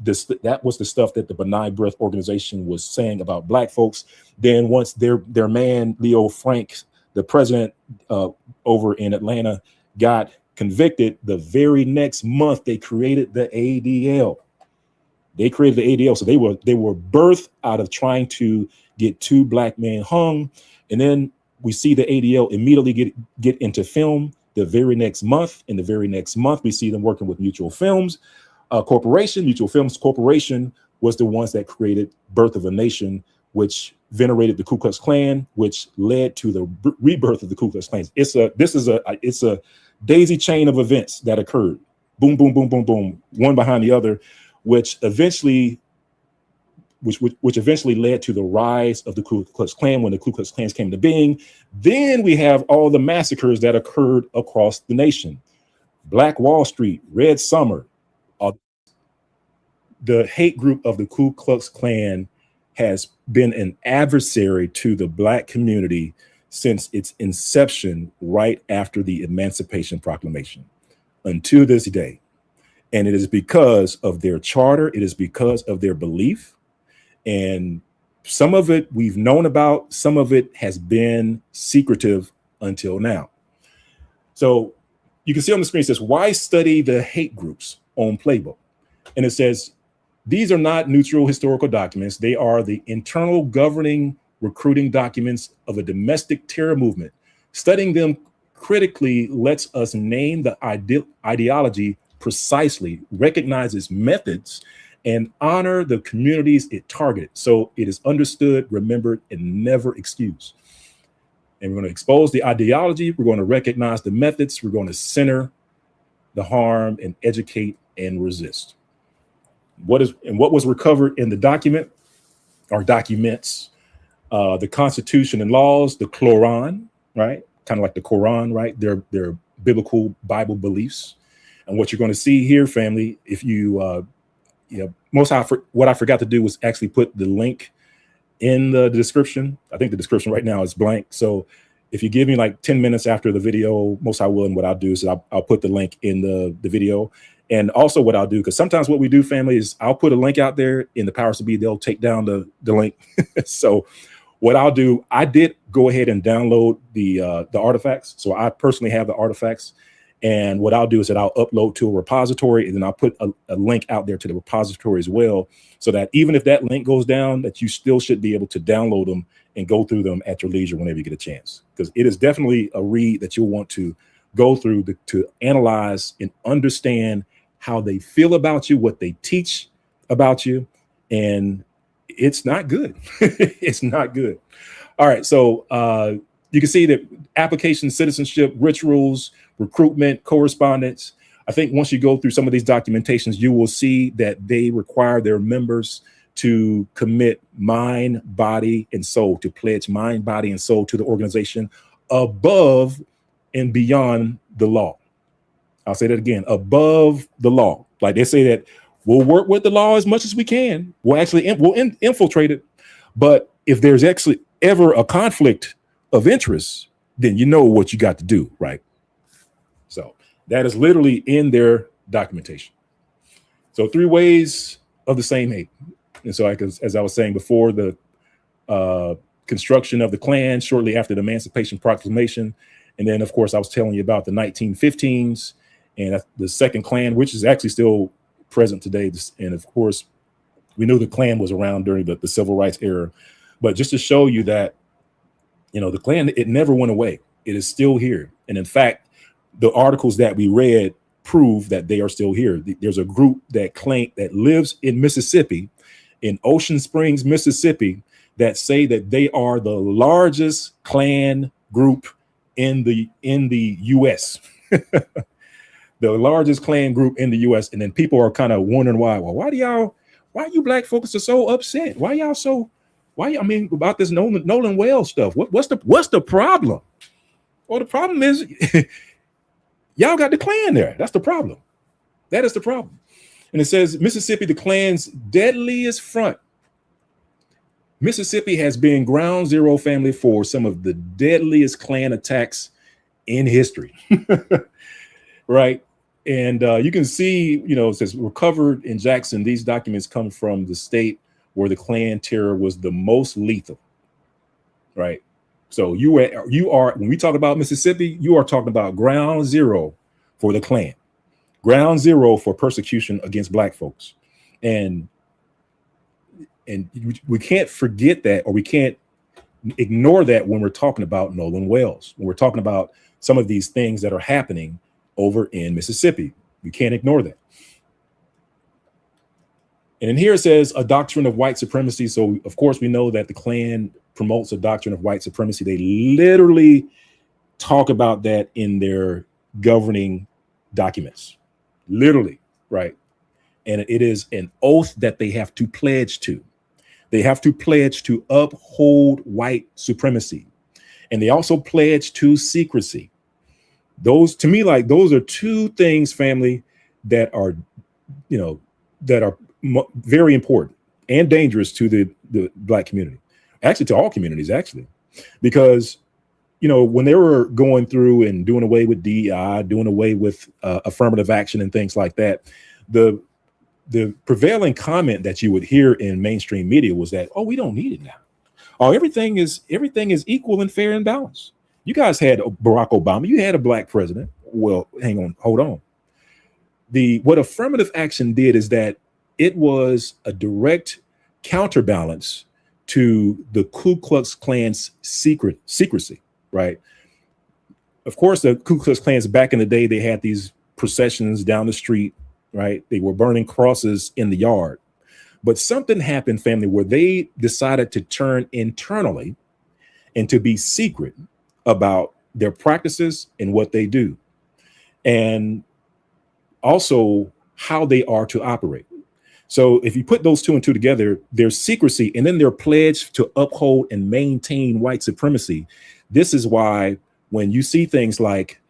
that was the stuff that the Benign Breath organization was saying about black folks. Then once their man, Leo Frank, the president over in Atlanta, got convicted, the very next month they created the ADL. They created the ADL. So they were birthed out of trying to get 2 black men hung. And then we see the ADL immediately get into film the very next month. In the very next month, we see them working with Mutual Films Corporation. Mutual Films Corporation was the ones that created Birth of a Nation, which venerated the Ku Klux Klan, which led to the rebirth of the Ku Klux Klan. It's a daisy chain of events that occurred. Boom, boom, boom, boom, boom, one behind the other, which eventually led to the rise of the Ku Klux Klan when the Ku Klux Klans came to being. Then we have all the massacres that occurred across the nation. Black Wall Street, Red Summer. The hate group of the Ku Klux Klan has been an adversary to the black community since its inception right after the Emancipation Proclamation until this day. And it is because of their charter. It is because of their belief. And some of it we've known about, some of it has been secretive until now. So you can see on the screen, it says, why study the hate groups on Playbook? And it says, these are not neutral historical documents. They are the internal governing recruiting documents of a domestic terror movement. Studying them critically lets us name the ideology precisely, recognize its methods, and honor the communities it targeted. So it is understood, remembered, and never excused. And we're going to expose the ideology. We're going to recognize the methods. We're going to center the harm and educate and resist. What was recovered in the document or documents, the Constitution and laws, the Quran, right? Kind of like the Quran, right? Their biblical Bible beliefs. And what you're going to see here, family, if you, what I forgot to do was actually put the link in the description. I think the description right now is blank. So if you give me like 10 minutes after the video, most I will, and what I'll do is I'll put the link in the video. And also what I'll do, because sometimes what we do, family, is I'll put a link out there in the powers to be, they'll take down the link. So what I'll do, I did go ahead and download the artifacts. So I personally have the artifacts. And what I'll do is that I'll upload to a repository, and then I'll put a link out there to the repository as well, so that even if that link goes down, that you still should be able to download them and go through them at your leisure whenever you get a chance. Because it is definitely a read that you'll want to go through to analyze and understand how they feel about you, what they teach about you. And it's not good. It's not good. All right. So you can see that application, citizenship, rituals, recruitment, correspondence. I think once you go through some of these documentations, you will see that they require their members to commit mind, body, and soul, to pledge mind, body, and soul to the organization above and beyond the law. I'll say that again, above the law. Like they say that we'll work with the law as much as we can. We'll actually infiltrate it. But if there's actually ever a conflict of interest, then you know what you got to do, right? So that is literally in their documentation. So 3 ways of the same hate. And so as I was saying before, the construction of the Klan shortly after the Emancipation Proclamation. And then, of course, I was telling you about the 1915s and the second Klan, which is actually still present today. And of course, we knew the Klan was around during the Civil Rights era. But just to show you that, the Klan, it never went away. It is still here. And in fact, the articles that we read prove that they are still here. There's a group that lives in Mississippi, in Ocean Springs, Mississippi, that say that they are the largest Klan group in the U.S. The largest Klan group in the U.S. And then people are kind of wondering why. Well, why you black folks are so upset? About this Nolan Wells stuff? What's the problem? Well, the problem is y'all got the Klan there. That's the problem. That is the problem. And it says Mississippi, the Klan's deadliest front. Mississippi has been ground zero, family, for some of the deadliest Klan attacks in history. Right? And you can see, it says recovered in Jackson. These documents come from the state where the Klan terror was the most lethal, right? So you are when we talk about Mississippi, you are talking about ground zero for the Klan, ground zero for persecution against Black folks, and we can't forget that, or we can't ignore that when we're talking about Nolan Wells, when we're talking about some of these things that are happening over in Mississippi. We can't ignore that. And in here it says a doctrine of white supremacy. So of course we know that the Klan promotes a doctrine of white supremacy. They literally talk about that in their governing documents, literally, right? And it is an oath that they have to pledge to. They have to pledge to uphold white supremacy. And they also pledge to secrecy. Those, to me, like, those are two things, family, that are, very important and dangerous to the Black community, actually to all communities, actually, because, when they were going through and doing away with DEI, doing away with affirmative action and things like that, the prevailing comment that you would hear in mainstream media was that, oh, we don't need it now. Oh, everything is equal and fair and balanced. You guys had Barack Obama. You had a Black president. Well, hold on. What affirmative action did is that it was a direct counterbalance to the Ku Klux Klan's secrecy, right? Of course, the Ku Klux Klans back in the day, they had these processions down the street, right? They were burning crosses in the yard. But something happened, family, where they decided to turn internally and to be secret about their practices and what they do, and also how they are to operate. So if you put those two and two together, there's secrecy and then their pledge to uphold and maintain white supremacy. This is why when you see things like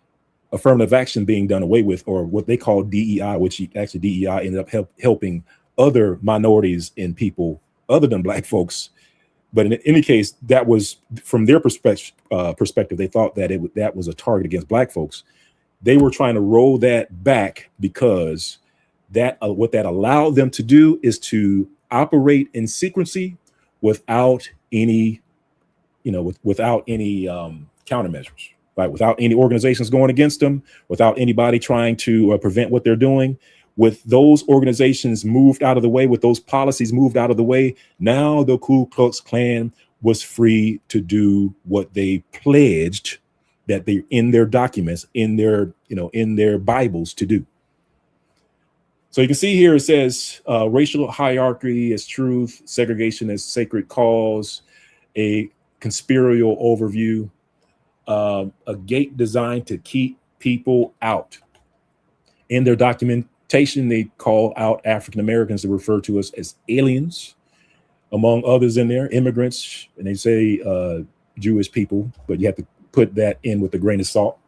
affirmative action being done away with, or what they call DEI, which actually DEI ended up helping other minorities and people other than Black folks. But in any case, that was from their perspective. They thought that that was a target against Black folks. They were trying to roll that back because that what that allowed them to do is to operate in secrecy without any, without any countermeasures, right? Without any organizations going against them, without anybody trying to prevent what they're doing. With those organizations moved out of the way, with those policies moved out of the way, now the Ku Klux Klan was free to do what they pledged that they in their documents, in their, in their Bibles to do. So you can see here it says racial hierarchy as truth, segregation as sacred cause, a conspiratorial overview, a gate designed to keep people out. In their documentation, they call out African Americans to refer to us as aliens, among others in there, immigrants, and they say Jewish people, but you have to put that in with a grain of salt.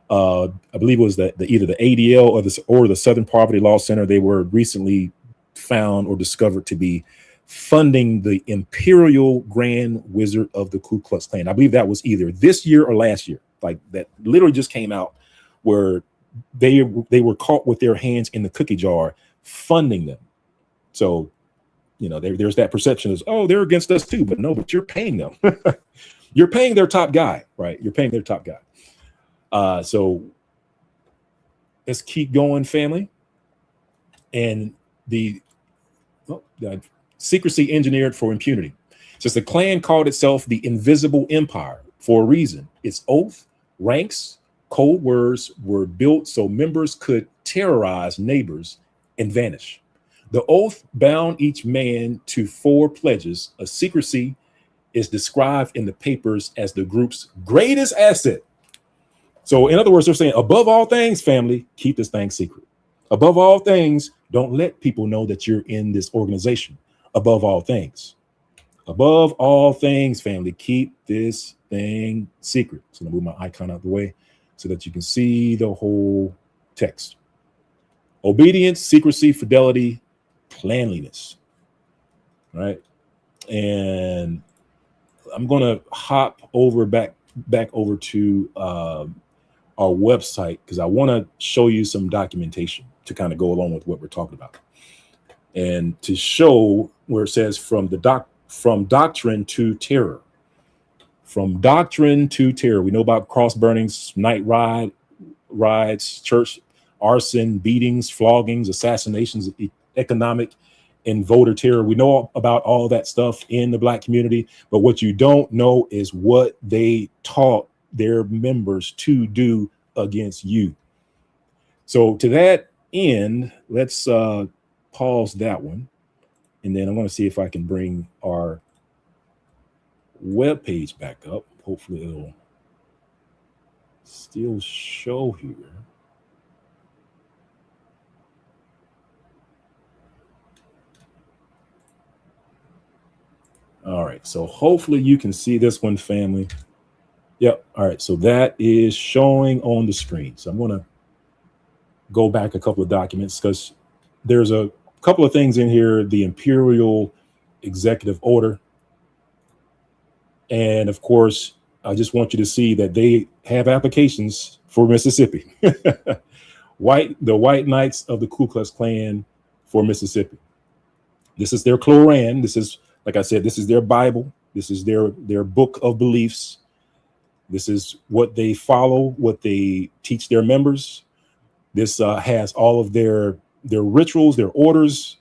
I believe it was either the ADL or the Southern Poverty Law Center. They were recently found or discovered to be funding the Imperial Grand Wizard of the Ku Klux Klan. I believe that was either this year or last year. Like, that literally just came out, where they were caught with their hands in the cookie jar funding them. So, there's that perception of, oh, they're against us too, but no, but you're paying them. You're paying their top guy, right? You're paying their top guy. So let's keep going, family. And the secrecy engineered for impunity. Since the Klan called itself the Invisible Empire for a reason, its oath, ranks, code words were built so members could terrorize neighbors and vanish. The oath bound each man to 4 pledges of secrecy is described in the papers as the group's greatest asset. So in other words, they're saying, above all things, family, keep this thing secret. Above all things, don't let people know that you're in this organization. Above all things. Above all things, family, keep this thing secret. So I'm gonna move my icon out of the way so that you can see the whole text. Obedience, secrecy, fidelity, cleanliness. All right. And I'm gonna hop over back over to our website because I want to show you some documentation to kind of go along with what we're talking about, and to show where it says from doctrine to terror. From doctrine to terror. We know about cross burnings, night rides, church arson, beatings, floggings, assassinations, economic and voter terror. We know about all that stuff in the Black community, but what you don't know is what they taught their members to do against you. So to that end, let's pause that one, and then I'm going to see if I can bring our web page back up. Hopefully it'll still show here. All right, so hopefully you can see this one, family. Yep. All right, so that is showing on the screen. So I'm going to go back a couple of documents because there's a couple of things in here. The Imperial Executive Order. And of course, I just want you to see that they have applications for Mississippi. The White Knights of the Ku Klux Klan for Mississippi. This is their Koran. This is, like I said, this is their Bible. This is their book of beliefs. This is what they follow, what they teach their members. This has all of their rituals, their orders,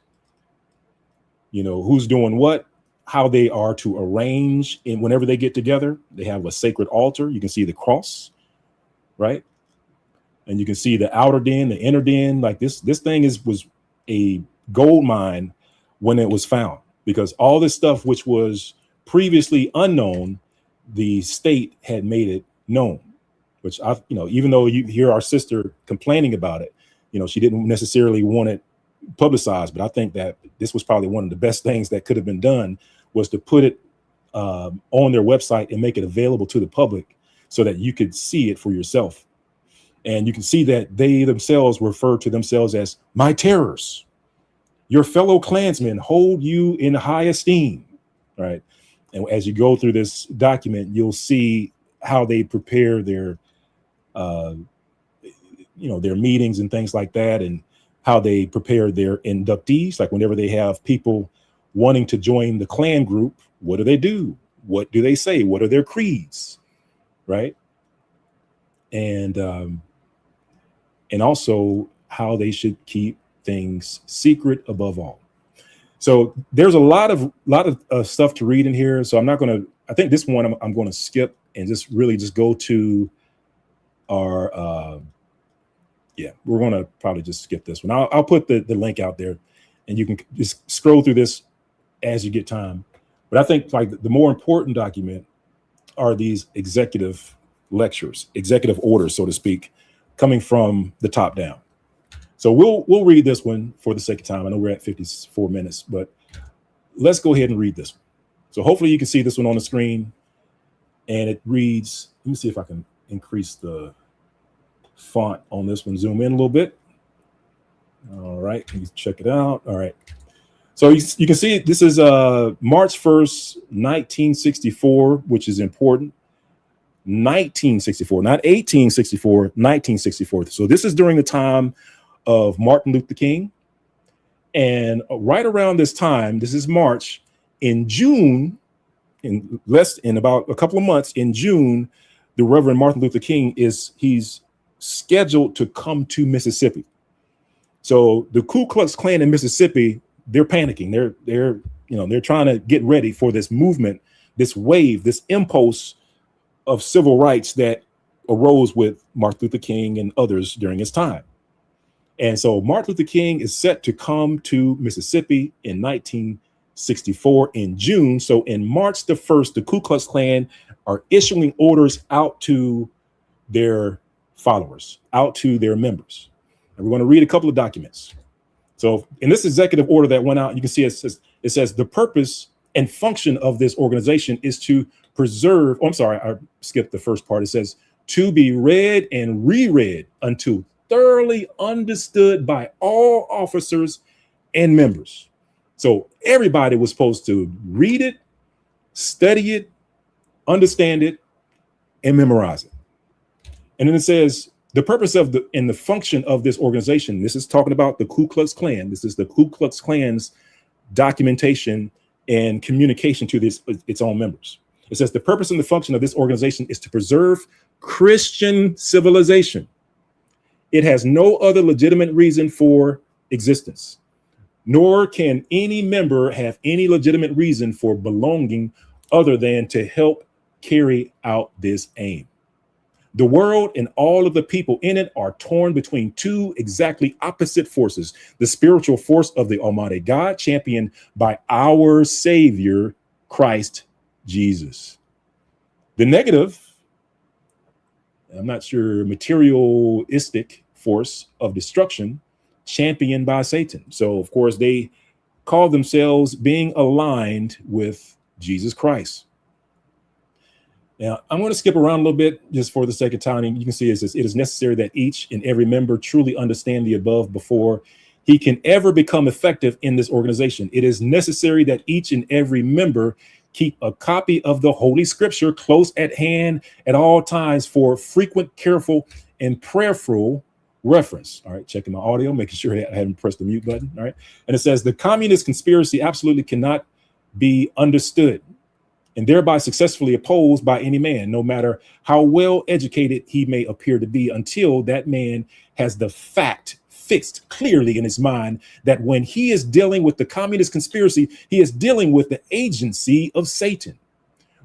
you know, who's doing what, how they are to arrange. And whenever they get together, they have a sacred altar. You can see the cross, right? And you can see the outer den, the inner den. Like this thing was a gold mine when it was found, because all this stuff which was previously unknown, the state had made it known, which even though you hear our sister complaining about it, she didn't necessarily want it publicized, but I think that this was probably one of the best things that could have been done, was to put it on their website and make it available to the public so that you could see it for yourself. And you can see that they themselves refer to themselves as my terrors. Your fellow Klansmen hold you in high esteem, right? And as you go through this document, you'll see how they prepare their meetings and things like that, and how they prepare their inductees. Like whenever they have people wanting to join the Klan group, what do? What do they say? What are their creeds, right? And also how they should keep things secret above all. So there's a lot of stuff to read in here. So I think this one I'm going to skip and just really just go to our, we're going to probably just skip this one. I'll put the link out there and you can just scroll through this as you get time. But I think like the more important document are these executive lectures, executive orders, so to speak, coming from the top down. So we'll read this one for the sake of time. I know we're at 54 minutes, but let's go ahead and read this one. So hopefully you can see this one on the screen, and it reads, let me see if I can increase the font on this one, zoom in a little bit. All right, can you check it out? All right. So you can see this is March 1st, 1964, which is important. 1964, not 1864, 1964. So this is during the time of Martin Luther King. And right around this time, this is March, in June, in about a couple of months, in June, the Reverend Martin Luther King he's scheduled to come to Mississippi. So the Ku Klux Klan in Mississippi, they're panicking. They're trying to get ready for this movement, this wave, this impulse of civil rights that arose with Martin Luther King and others during his time. And so Martin Luther King is set to come to Mississippi in 1964 in June. So in March the 1st, the Ku Klux Klan are issuing orders out to their followers, out to their members. And we're going to read a couple of documents. So in this executive order that went out, you can see it says the purpose and function of this organization is to preserve. Oh, I'm sorry, I skipped the first part. It says to be read and reread until thoroughly understood by all officers and members. So everybody was supposed to read it, study it, understand it, and memorize it. And then it says, the purpose of the function of this organization, this is talking about the Ku Klux Klan. This is the Ku Klux Klan's documentation and communication to its own members. It says the purpose and the function of this organization is to preserve Christian civilization. It has no other legitimate reason for existence, nor can any member have any legitimate reason for belonging other than to help carry out this aim. The world and all of the people in it are torn between two exactly opposite forces: the spiritual force of the Almighty God, championed by our Savior, Christ Jesus. The negative, I'm not sure, materialistic force of destruction, championed by Satan. So, of course, they call themselves being aligned with Jesus Christ. Now, I'm going to skip around a little bit just for the sake of time. You can see it is necessary that each and every member truly understand the above before he can ever become effective in this organization. It is necessary that each and every member keep a copy of the Holy Scripture close at hand at all times for frequent, careful, and prayerful reference. All right, checking my audio, making sure I haven't pressed the mute button. All right, and it says the communist conspiracy absolutely cannot be understood and thereby successfully opposed by any man, no matter how well educated he may appear to be, until that man has the fact fixed clearly in his mind that when he is dealing with the communist conspiracy, he is dealing with the agency of Satan,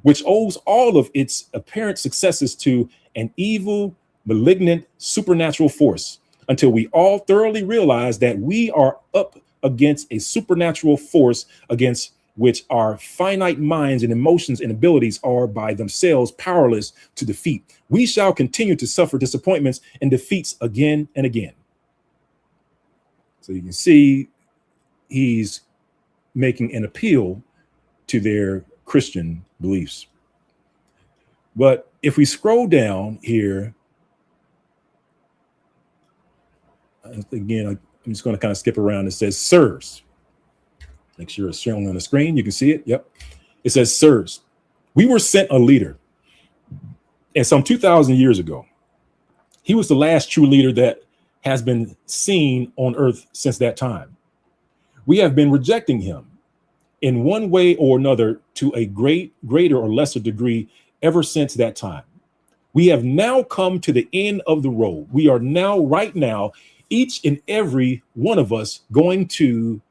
which owes all of its apparent successes to an evil, malignant, supernatural force, until we all thoroughly realize that we are up against a supernatural force against which our finite minds and emotions and abilities are by themselves powerless to defeat. We shall continue to suffer disappointments and defeats again and again. So you can see he's making an appeal to their Christian beliefs. But if we scroll down here, again, I'm just going to kind of skip around. It says, sirs. Make sure it's showing on the screen. You can see it. Yep. It says, sirs, we were sent a leader. And some 2,000 years ago, he was the last true leader that has been seen on earth since that time. We have been rejecting him in one way or another to a greater or lesser degree ever since that time. We have now come to the end of the road. We are now, right now, each and every one of us going to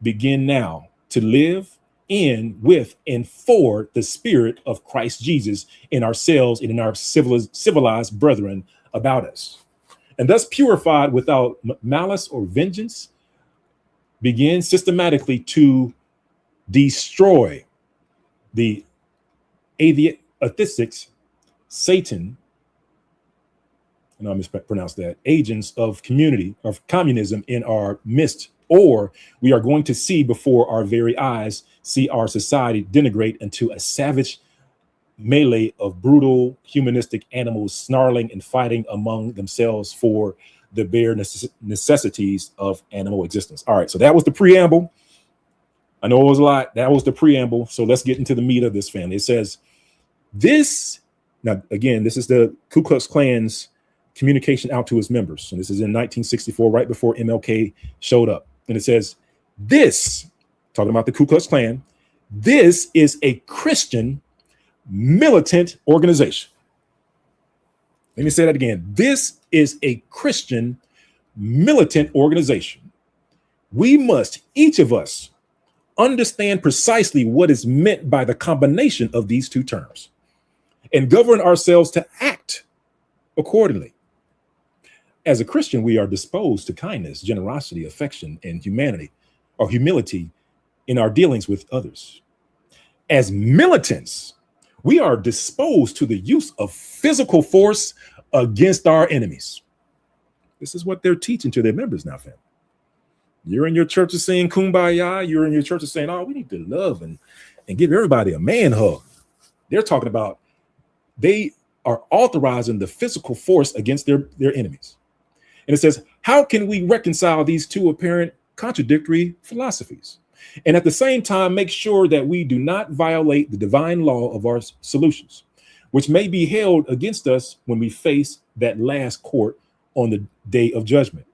begin now to live in, with, and for the Spirit of Christ Jesus in ourselves and in our civilized brethren about us. And thus purified without malice or vengeance, begin systematically to destroy the atheistics, Satan, and I mispronounced that, agents of communism in our midst, or we are going to see before our very eyes, see our society denigrate into a savage melee of brutal, humanistic animals snarling and fighting among themselves for the bare necessities of animal existence. All right, so that was the preamble. I know it was a lot. That was the preamble. So let's get into the meat of this, family. It says this, now again, this is the Ku Klux Klan's communication out to his members. And this is in 1964, right before MLK showed up. And it says, this, talking about the Ku Klux Klan, this is a Christian militant organization. Let me say that again. This is a Christian militant organization. We must, each of us, understand precisely what is meant by the combination of these two terms and govern ourselves to act accordingly. As a Christian, we are disposed to kindness, generosity, affection, and humanity or humility in our dealings with others. As militants, we are disposed to the use of physical force against our enemies. This is what they're teaching to their members now, family. You're in your churches saying kumbaya. You're in your churches saying, oh, we need to love and give everybody a man hug. They're talking about they are authorizing the physical force against their enemies. And it says, how can we reconcile these two apparent contradictory philosophies and at the same time make sure that we do not violate the divine law of our solutions? which may be held against us when we face that last court on the day of judgment?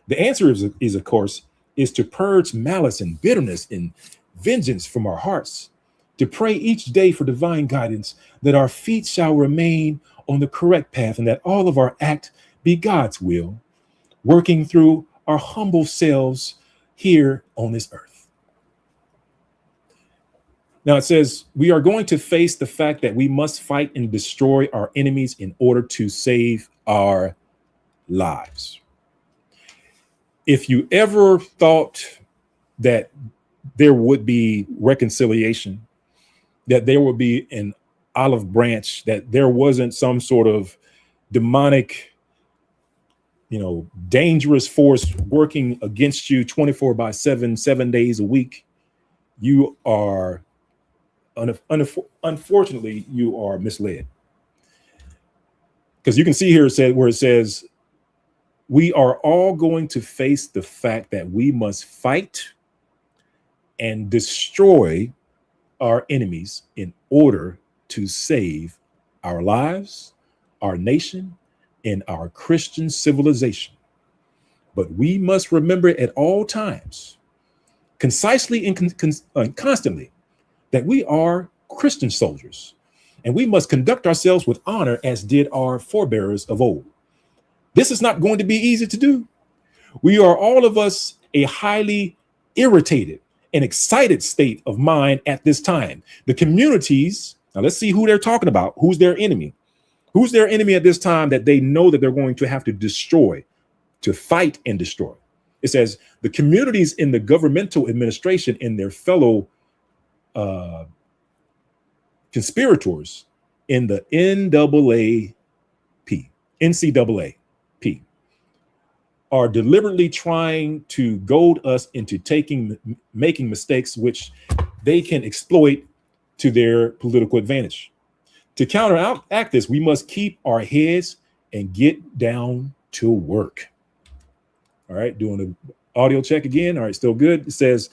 The answer is of course, is to purge malice and bitterness and vengeance from our hearts, to pray each day for divine guidance, that our feet shall remain on the correct path and that all of our act be God's will, working through our humble selves here on this earth. Now it says, we are going to face the fact that we must fight and destroy our enemies in order to save our lives. If you ever thought that there would be reconciliation, that there would be an olive branch, that there wasn't some sort of demonic, dangerous force working against you 24/7, 7 days a week, you are, unfortunately, you are misled. Because you can see here where it says, we are all going to face the fact that we must fight and destroy our enemies in order to save our lives, our nation, and our Christian civilization. But we must remember at all times, concisely and constantly, that we are Christian soldiers, and we must conduct ourselves with honor as did our forebears of old. This is not going to be easy to do. We are all of us a highly irritated and excited state of mind at this time. The communities, now let's see who they're talking about. Who's their enemy? Who's their enemy at this time that they know that they're going to have to destroy, to fight and destroy? It says the communities in the governmental administration and their fellow conspirators in the NCAA are deliberately trying to goad us into making mistakes which they can exploit to their political advantage. To counteract this, we must keep our heads and get down to work. All right, doing the audio check again. All right, still good. It says,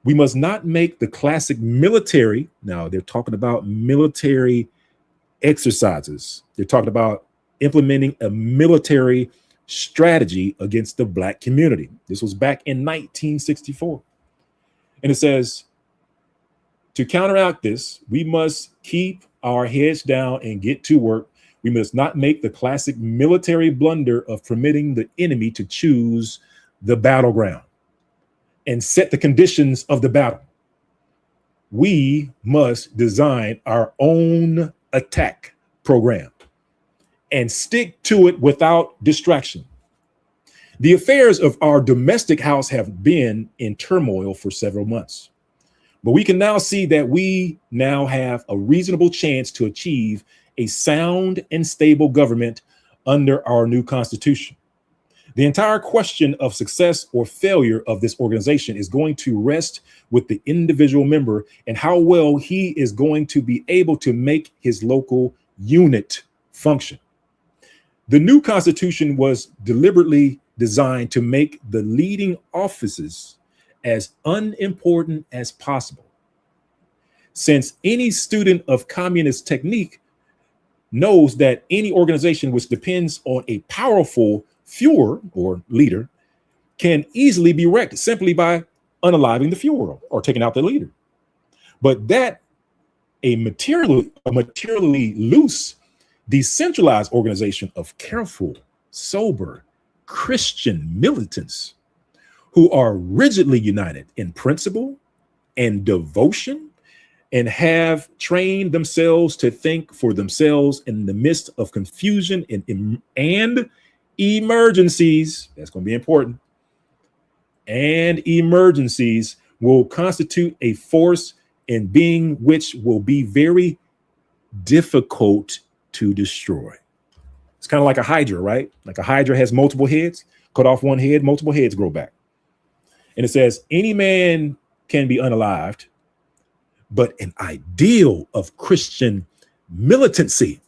we must not make the classic military. Now they're talking about military exercises. They're talking about implementing a military strategy against the Black community. This was back in 1964. And it says, to counteract this, we must keep our heads down and get to work. We must not make the classic military blunder of permitting the enemy to choose the battleground and set the conditions of the battle. We must design our own attack program and stick to it without distraction. The affairs of our domestic house have been in turmoil for several months, but we can now see that we now have a reasonable chance to achieve a sound and stable government under our new constitution. The entire question of success or failure of this organization is going to rest with the individual member and how well he is going to be able to make his local unit function. The new constitution was deliberately designed to make the leading offices as unimportant as possible. Since any student of communist technique knows that any organization which depends on a powerful Führer or leader can easily be wrecked simply by unaliving the Führer or taking out the leader. But that a materially loose, decentralized organization of careful, sober, Christian militants who are rigidly united in principle and devotion and have trained themselves to think for themselves in the midst of confusion and emergencies, that's going to be important, and emergencies will constitute a force in being which will be very difficult to destroy. It's kind of like a hydra, right? Like a hydra has multiple heads. Cut off one head, multiple heads grow back. And it says, any man can be unalived, but an ideal of Christian militancy,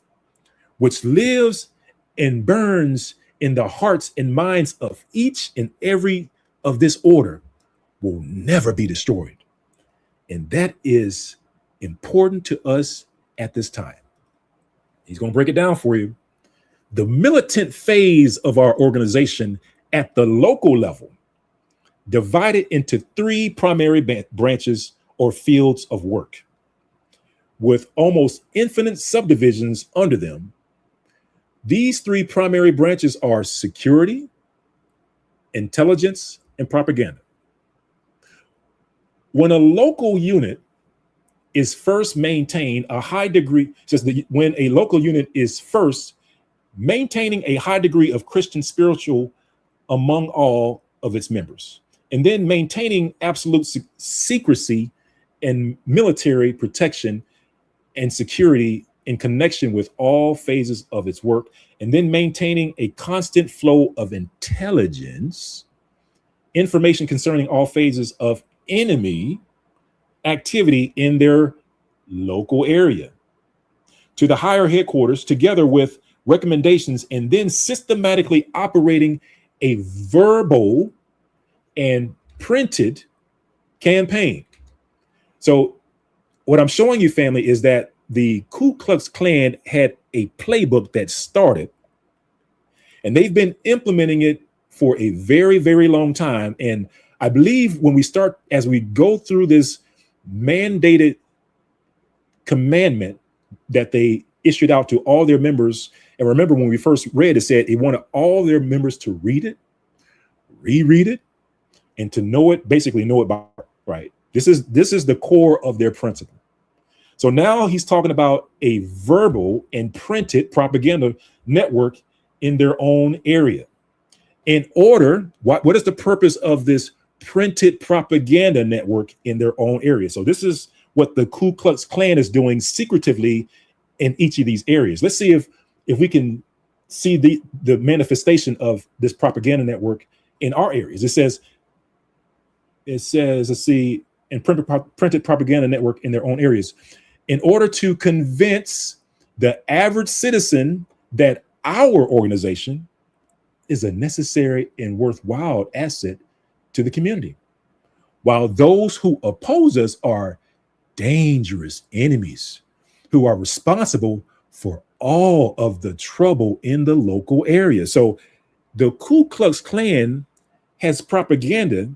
which lives and burns in the hearts and minds of each and every of this order, will never be destroyed. And that is important to us at this time. He's going to break it down for you. The militant phase of our organization at the local level, divided into 3 primary branches or fields of work, with almost infinite subdivisions under them. These 3 primary branches are security, intelligence, and propaganda. When a local unit is first maintained a high degree, when a local unit is first maintaining a high degree of Christian spiritual among all of its members, and then maintaining absolute secrecy and military protection and security in connection with all phases of its work, and then maintaining a constant flow of intelligence, information concerning all phases of enemy activity in their local area, to the higher headquarters, together with recommendations, and then systematically operating a verbal and printed campaign. So what I'm showing you, family, is that the Ku Klux Klan had a playbook that started, and they've been implementing it for a very, very long time. And I believe when we start, as we go through this mandated commandment that they issued out to all their members, and remember when we first read, it said it wanted all their members to read it, reread it, and to know it, basically know it by heart, right? This is the core of their principle. So now he's talking about a verbal and printed propaganda network in their own area. In order, what is the purpose of this printed propaganda network in their own area? So this is what the Ku Klux Klan is doing secretively in each of these areas. Let's see if we can see the manifestation of this propaganda network in our areas. It says, let's see, and printed propaganda network in their own areas. In order to convince the average citizen that our organization is a necessary and worthwhile asset to the community, while those who oppose us are dangerous enemies who are responsible for all of the trouble in the local area. So the Ku Klux Klan has propaganda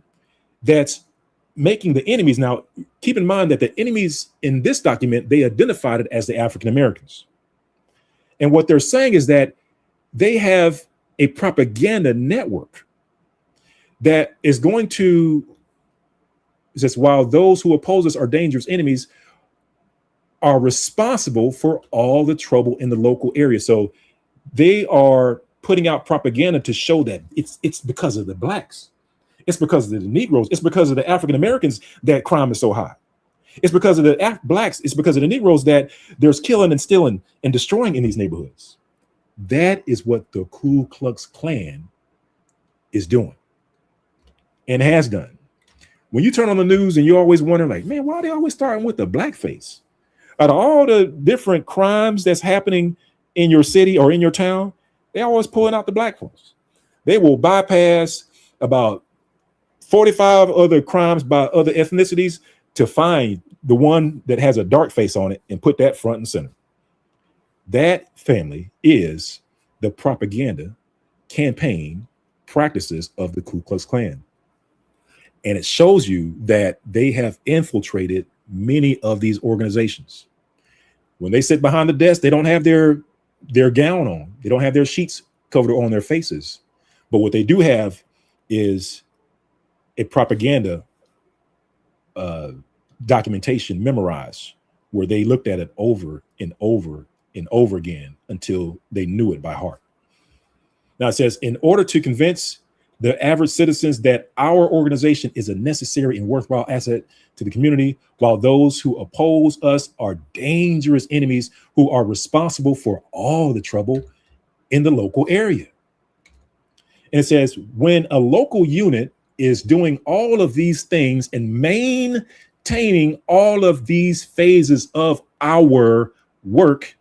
that's making the enemies. Now, keep in mind that the enemies in this document, they identified it as the African Americans. And what they're saying is that they have a propaganda network that is going to, it says, while those who oppose us are dangerous enemies, are responsible for all the trouble in the local area. So they are putting out propaganda to show that it's because of the blacks. It's because of the Negroes. It's because of the African Americans that crime is so high. It's because of the blacks. It's because of the Negroes that there's killing and stealing and destroying in these neighborhoods. That is what the Ku Klux Klan is doing and has done. When you turn on the news and you always wonder, like, man, why are they always starting with the blackface? Out of all the different crimes that's happening in your city or in your town, they're always pulling out the black folks. They will bypass about 45 other crimes by other ethnicities to find the one that has a dark face on it and put that front and center. That, family, is the propaganda campaign practices of the Ku Klux Klan. And it shows you that they have infiltrated many of these organizations. When they sit behind the desk, they don't have their gown on. They don't have their sheets covered on their faces. But what they do have is a propaganda documentation memorized, where they looked at it over and over and over again until they knew it by heart. Now it says, in order to convince the average citizens that our organization is a necessary and worthwhile asset to the community, while those who oppose us are dangerous enemies who are responsible for all the trouble in the local area. And it says, when a local unit is doing all of these things and maintaining all of these phases of our work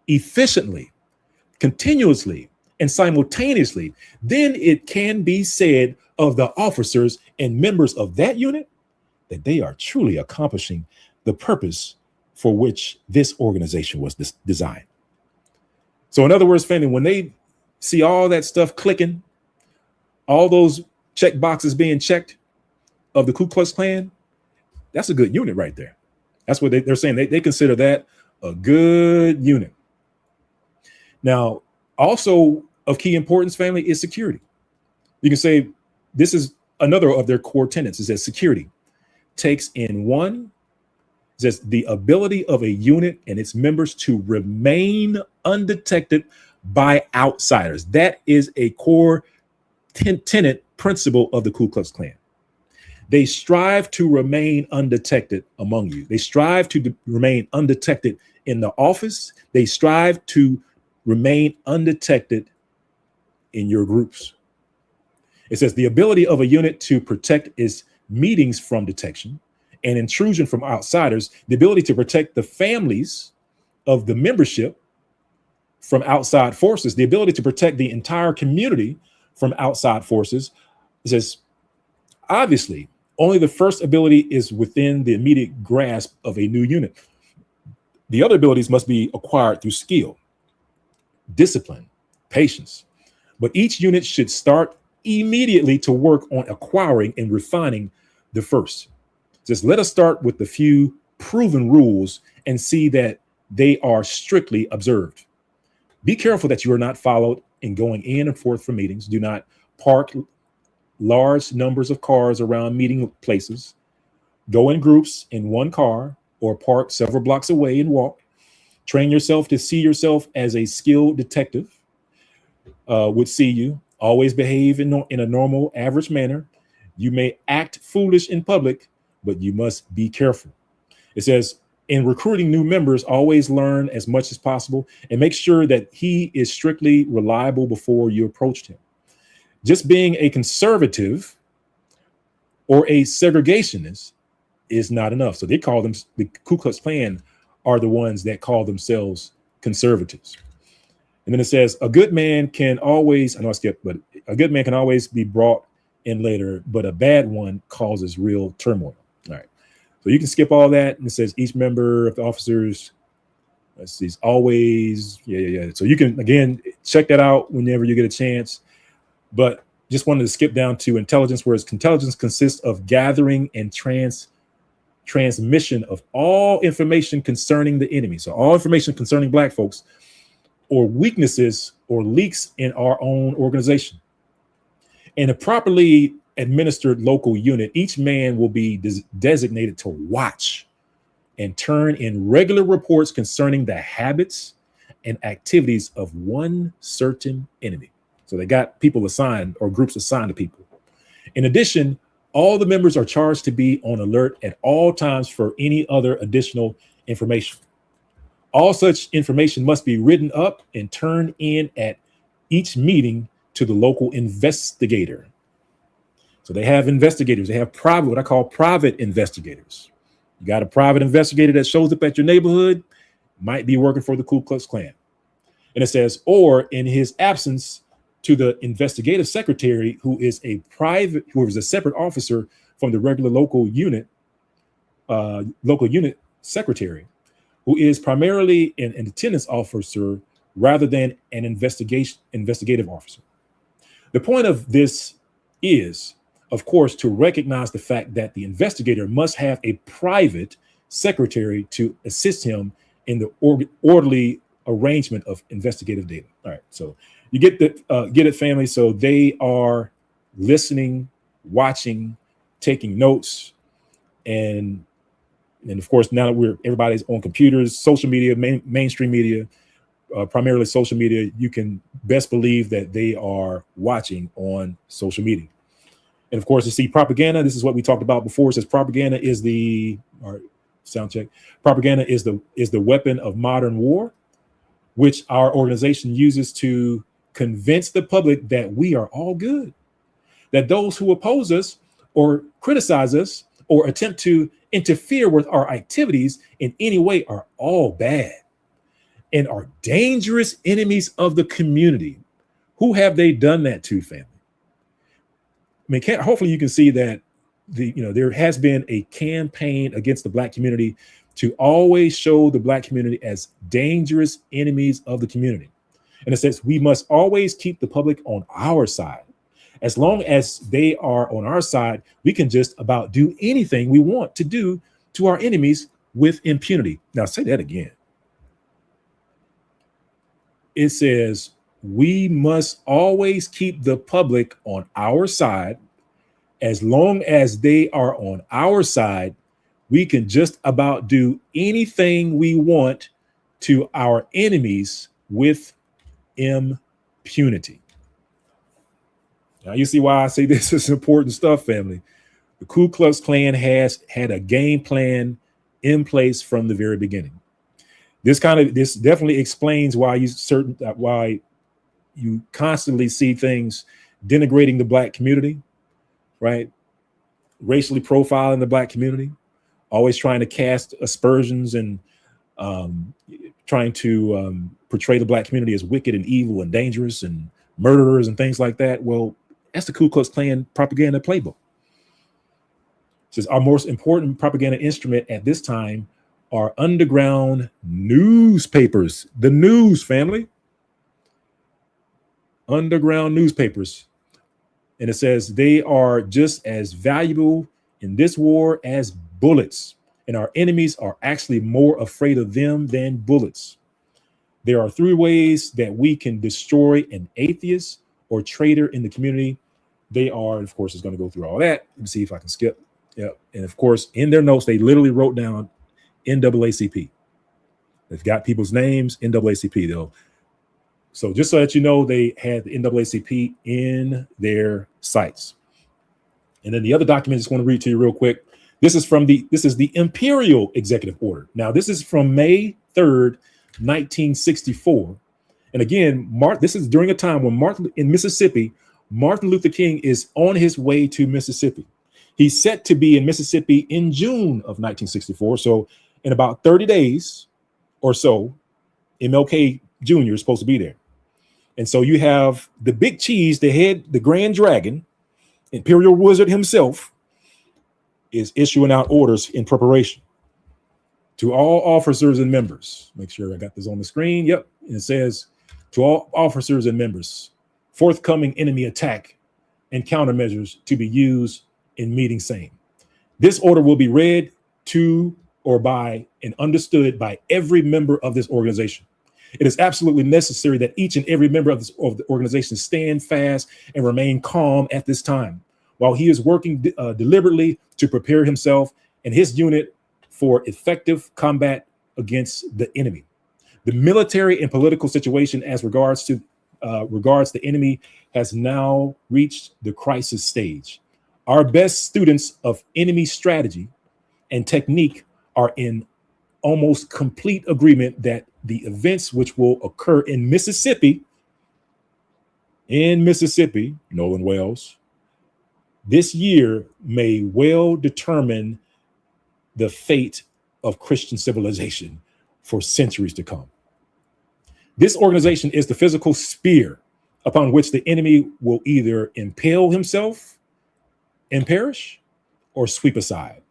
efficiently, continuously, and simultaneously, then it can be said of the officers and members of that unit that they are truly accomplishing the purpose for which this organization was designed. So in other words, family, when they see all that stuff clicking, all those check boxes being checked of the Ku Klux Klan, that's a good unit right there. That's what they're saying. They consider that a good unit. Now, also of key importance, family, is security. You can say this is another of their core tenets, is that security takes in one, says the ability of a unit and its members to remain undetected by outsiders. That is a core tenet principle of the Ku Klux Klan. They strive to remain undetected among you. They strive to remain undetected in the office. They strive to remain undetected in your groups. It says the ability of a unit to protect its meetings from detection and intrusion from outsiders, the ability to protect the families of the membership from outside forces, the ability to protect the entire community from outside forces. It says, obviously, only the first ability is within the immediate grasp of a new unit. The other abilities must be acquired through skill, discipline, patience. But each unit should start immediately to work on acquiring and refining the first. Just let us start with the few proven rules and see that they are strictly observed. Be careful that you are not followed in going in and forth from meetings. Do not park large numbers of cars around meeting places. Go in groups in one car or park several blocks away and walk. Train yourself to see yourself as a skilled detective would see you. Always behave in a normal, average manner. You may act foolish in public, but you must be careful. It says, in recruiting new members, always learn as much as possible and make sure that he is strictly reliable before you approach him. Just being a conservative or a segregationist is not enough. So they call them, the Ku Klux Klan are the ones that call themselves conservatives. And then it says, a good man can always, I know I skipped, but a good man can always be brought in later, but a bad one causes real turmoil. All right. So you can skip all that. And it says each member of the officers, let's see, always, yeah. So you can, again, check that out whenever you get a chance. But just wanted to skip down to intelligence, whereas intelligence consists of gathering and transmission of all information concerning the enemy. So all information concerning Black folks or weaknesses or leaks in our own organization. In a properly administered local unit, each man will be designated to watch and turn in regular reports concerning the habits and activities of one certain enemy. So they got people assigned or groups assigned to people. In addition, all the members are charged to be on alert at all times for any other additional information. All such information must be written up and turned in at each meeting to the local investigator. So they have investigators. They have private, what I call private investigators. You got a private investigator that shows up at your neighborhood, might be working for the Ku Klux Klan. And it says, or in his absence, to the investigative secretary, who is a separate officer from the regular local unit secretary, who is primarily an attendance officer rather than an investigative officer. The point of this is, of course, to recognize the fact that the investigator must have a private secretary to assist him in the orderly arrangement of investigative data. All right, so you get it, family. So they are listening, watching, taking notes, and of course, now that everybody's on computers, social media, mainstream media, primarily social media, you can best believe that they are watching on social media. And of course, you see propaganda. This is what we talked about before. It says propaganda is propaganda is the weapon of modern war, which our organization uses to convince the public that we are all good, that those who oppose us or criticize us or attempt to interfere with our activities in any way are all bad and are dangerous enemies of the community. Who have they done that to, family? I mean, hopefully you can see that there has been a campaign against the Black community to always show the Black community as dangerous enemies of the community. And it says we must always keep the public on our side. As long as they are on our side, we can just about do anything we want to do to our enemies with impunity. Now say that again. It says we must always keep the public on our side. As long as they are on our side, we can just about do anything we want to our enemies with impunity. Now you see why I say this is important stuff, family. The Ku Klux Klan has had a game plan in place from the very beginning. This definitely explains why you constantly see things denigrating the black community, right? Racially profiling the black community, always trying to cast aspersions and trying to portray the black community as wicked and evil and dangerous and murderers and things like that. Well, that's the Ku Klux Klan propaganda playbook. It says our most important propaganda instrument at this time are underground newspapers. The news, family. Underground newspapers. And it says they are just as valuable in this war as bullets. And our enemies are actually more afraid of them than bullets. There are 3 ways that we can destroy an atheist or traitor in the community. They are, of course, it's going to go through all that. Let me see if I can skip. Yeah. And of course, in their notes, they literally wrote down NAACP. They've got people's names, NAACP, though. So just so that you know, they had the NAACP in their sites. And then the other document I just want to read to you real quick. This is the Imperial Executive Order. Now, this is from May 3rd, 1964. And again, this is during a time when in Mississippi, Martin Luther King is on his way to Mississippi. He's set to be in Mississippi in June of 1964. So in about 30 days or so, MLK Jr. is supposed to be there. And so you have the big cheese, the Grand Dragon, Imperial Wizard himself, is issuing out orders in preparation to all officers and members. Make sure I got this on the screen. Yep. And it says to all officers and members, forthcoming enemy attack and countermeasures to be used in meeting same. This order will be read to or by and understood by every member of this organization. It is absolutely necessary that each and every member of the organization stand fast and remain calm at this time while he is working deliberately to prepare himself and his unit for effective combat against the enemy. The military and political situation as regards the enemy has now reached the crisis stage. Our best students of enemy strategy and technique are in almost complete agreement that the events which will occur in Mississippi, Nolan Wells, this year may well determine the fate of Christian civilization for centuries to come. This organization is the physical spear upon which the enemy will either impale himself and perish or sweep aside.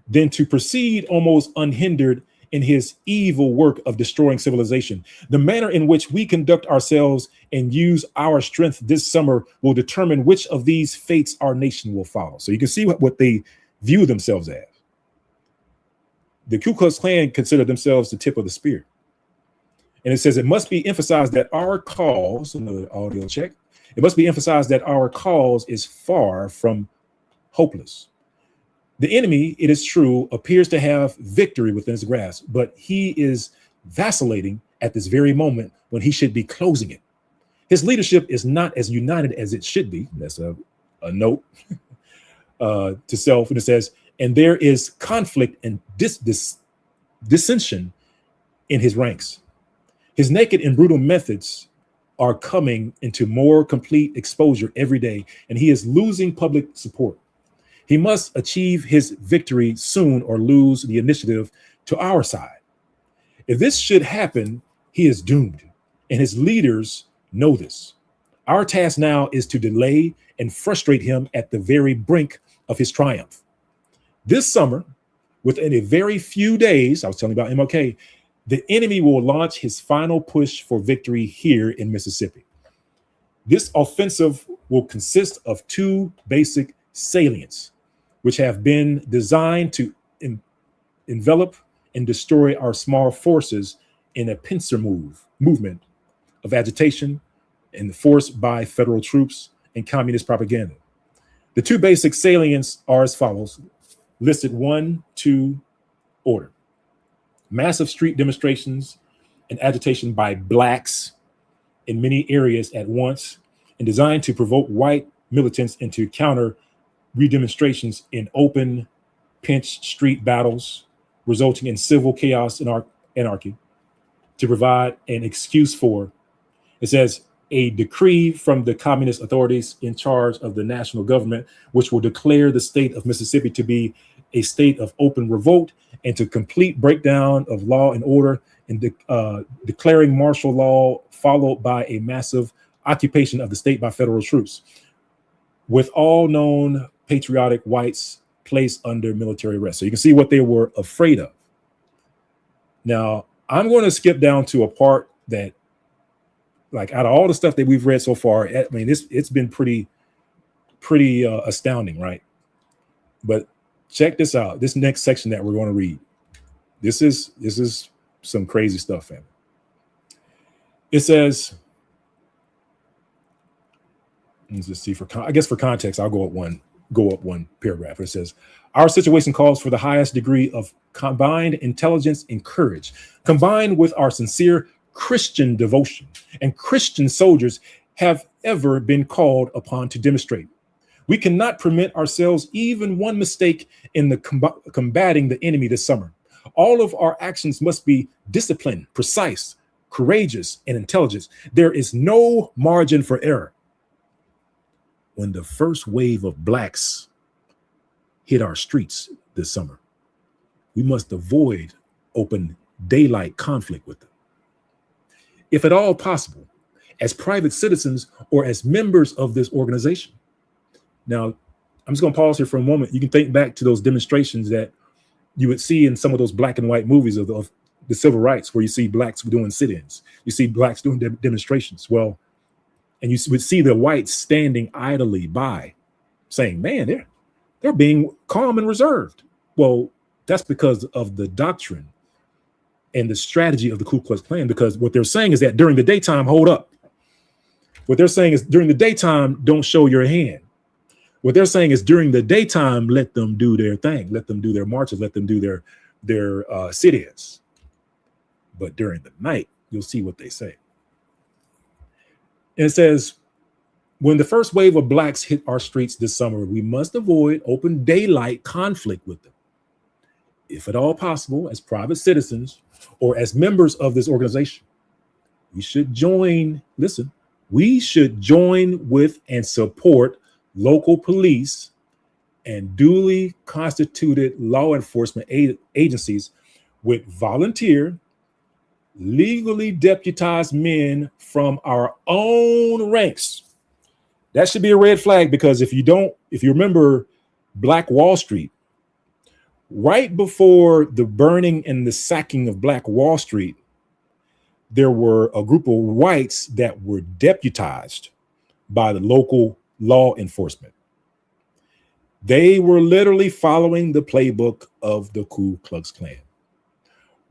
Then to proceed almost unhindered in his evil work of destroying civilization. The manner in which we conduct ourselves and use our strength this summer will determine which of these fates our nation will follow. So you can see what they view themselves as. The Ku Klux Klan consider themselves the tip of the spear. And it says it must be emphasized that our cause, another audio check, it must be emphasized that our cause is far from hopeless. The enemy, it is true, appears to have victory within his grasp, but he is vacillating at this very moment when he should be closing it. His leadership is not as united as it should be. That's a note to self. And it says, and there is conflict and dissension in his ranks. His naked and brutal methods are coming into more complete exposure every day, and he is losing public support. He must achieve his victory soon or lose the initiative to our side. If this should happen, he is doomed, and his leaders know this. Our task now is to delay and frustrate him at the very brink of his triumph. This summer, within a very few days, I was telling you about MLK, The enemy will launch his final push for victory here in Mississippi. This offensive will consist of two basic salients, which have been designed to envelop and destroy our small forces in a pincer movement of agitation enforced by federal troops and communist propaganda. The two basic salients are as follows, listed 1, 2, order. Massive street demonstrations and agitation by blacks in many areas at once, and designed to provoke white militants into counter re-demonstrations in open, pinched street battles, resulting in civil chaos and anarchy, to provide an excuse for, it says, a decree from the communist authorities in charge of the national government, which will declare the state of Mississippi to be a state of open revolt and to complete breakdown of law and order, and declaring martial law, followed by a massive occupation of the state by federal troops, with all known patriotic whites placed under military arrest. So you can see what they were afraid of. Now, I'm going to skip down to a part that, like, out of all the stuff that we've read so far, I mean, it's been pretty astounding, right? But check this out. This next section that we're going to read. This is some crazy stuff, family. It says, let's just see, for context, I'll go up one paragraph. It says, our situation calls for the highest degree of combined intelligence and courage, combined with our sincere Christian devotion, and Christian soldiers have ever been called upon to demonstrate. We cannot permit ourselves even one mistake in the combating the enemy this summer. All of our actions must be disciplined, precise, courageous, and intelligent. There is no margin for error. When the first wave of blacks hit our streets this summer, we must avoid open daylight conflict with them. If at all possible, as private citizens or as members of this organization. Now, I'm just going to pause here for a moment. You can think back to those demonstrations that you would see in some of those black and white movies of the civil rights, where you see blacks doing sit-ins, you see blacks doing demonstrations. Well, and you would see the whites standing idly by, saying, man, they're being calm and reserved. Well, that's because of the doctrine and the strategy of the Ku Klux Klan, because what they're saying is that during the daytime, hold up. What they're saying is during the daytime, don't show your hand. What they're saying is during the daytime, let them do their thing, let them do their marches, let them do their sit-ins. But during the night, you'll see what they say. And it says, when the first wave of blacks hit our streets this summer, we must avoid open daylight conflict with them. If at all possible, as private citizens or as members of this organization, we should join with and support local police and duly constituted law enforcement agencies with volunteer, legally deputized men from our own ranks. That should be a red flag, because if you remember Black Wall Street, right before the burning and the sacking of Black Wall Street, there were a group of whites that were deputized by the local law enforcement. They were literally following the playbook of the Ku Klux Klan.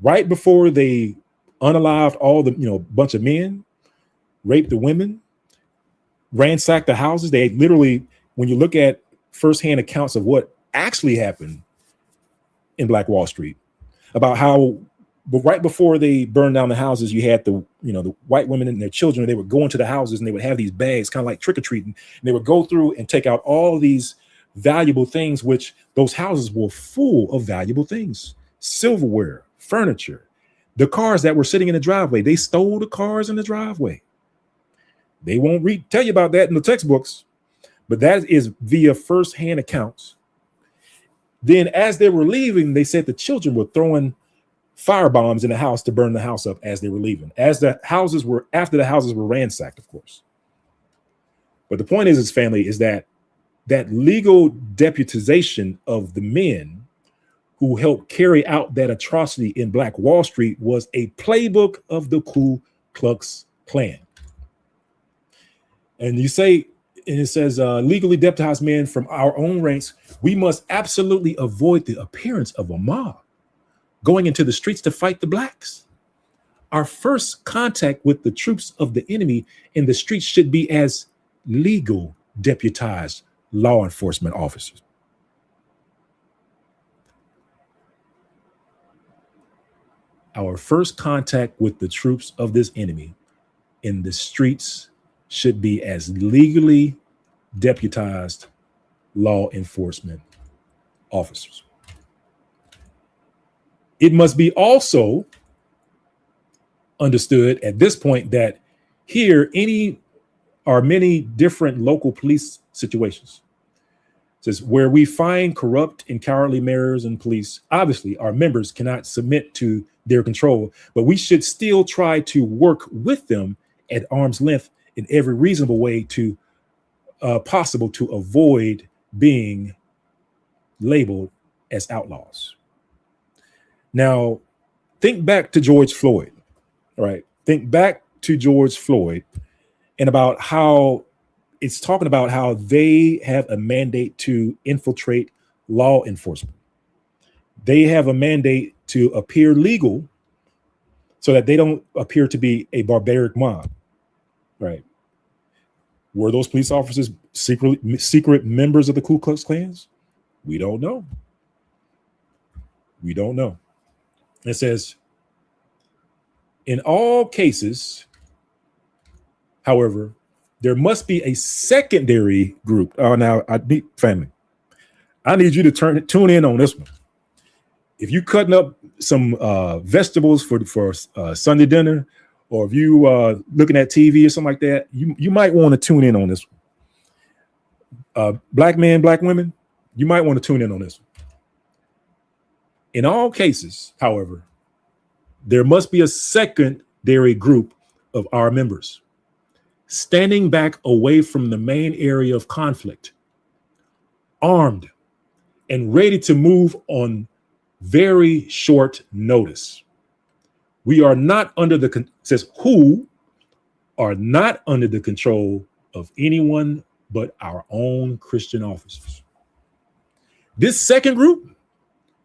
Right before they unalived all the, bunch of men, raped the women, ransacked the houses. They literally, when you look at firsthand accounts of what actually happened in Black Wall Street, about how, but right before they burned down the houses, you had the white women and their children. They would go into the houses and they would have these bags, kind of like trick-or-treating, and they would go through and take out all these valuable things, which those houses were full of valuable things: silverware, furniture, the cars that were sitting in the driveway. They stole the cars in the driveway. They won't tell you about that in the textbooks, but that is via firsthand accounts. Then as they were leaving, they said the children were throwing firebombs in the house to burn the house up as they were leaving, after the houses were ransacked, of course. But the point is, family, is that legal deputization of the men who helped carry out that atrocity in Black Wall Street was a playbook of the Ku Klux Klan. And you say, and it says, legally deputized men from our own ranks, we must absolutely avoid the appearance of a mob going into the streets to fight the blacks. Our first contact with the troops of the enemy in the streets should be as legal deputized law enforcement officers. Our first contact with the troops of this enemy in the streets should be as legally deputized law enforcement officers. It must be also understood at this point that here are many different local police situations. It says where we find corrupt and cowardly mayors and police, obviously our members cannot submit to their control, but we should still try to work with them at arm's length in every reasonable way to possible to avoid being labeled as outlaws. Now, think back to George Floyd, right? Think back to George Floyd and about how it's talking about how they have a mandate to infiltrate law enforcement. They have a mandate to appear legal so that they don't appear to be a barbaric mob, right? Were those police officers secret members of the Ku Klux Klans? We don't know. We don't know. It says, in all cases, however, there must be a secondary group. Oh, now I need family. I need you to tune in on this one. If you cutting up some vegetables for Sunday dinner, or if you looking at TV or something like that, you might want to tune in on this one. Black men, black women, you might want to tune in on this one. In all cases, however, there must be a secondary group of our members standing back away from the main area of conflict, armed and ready to move on very short notice. We are not under the, says who are not under the control of anyone but our own Christian officers. This second group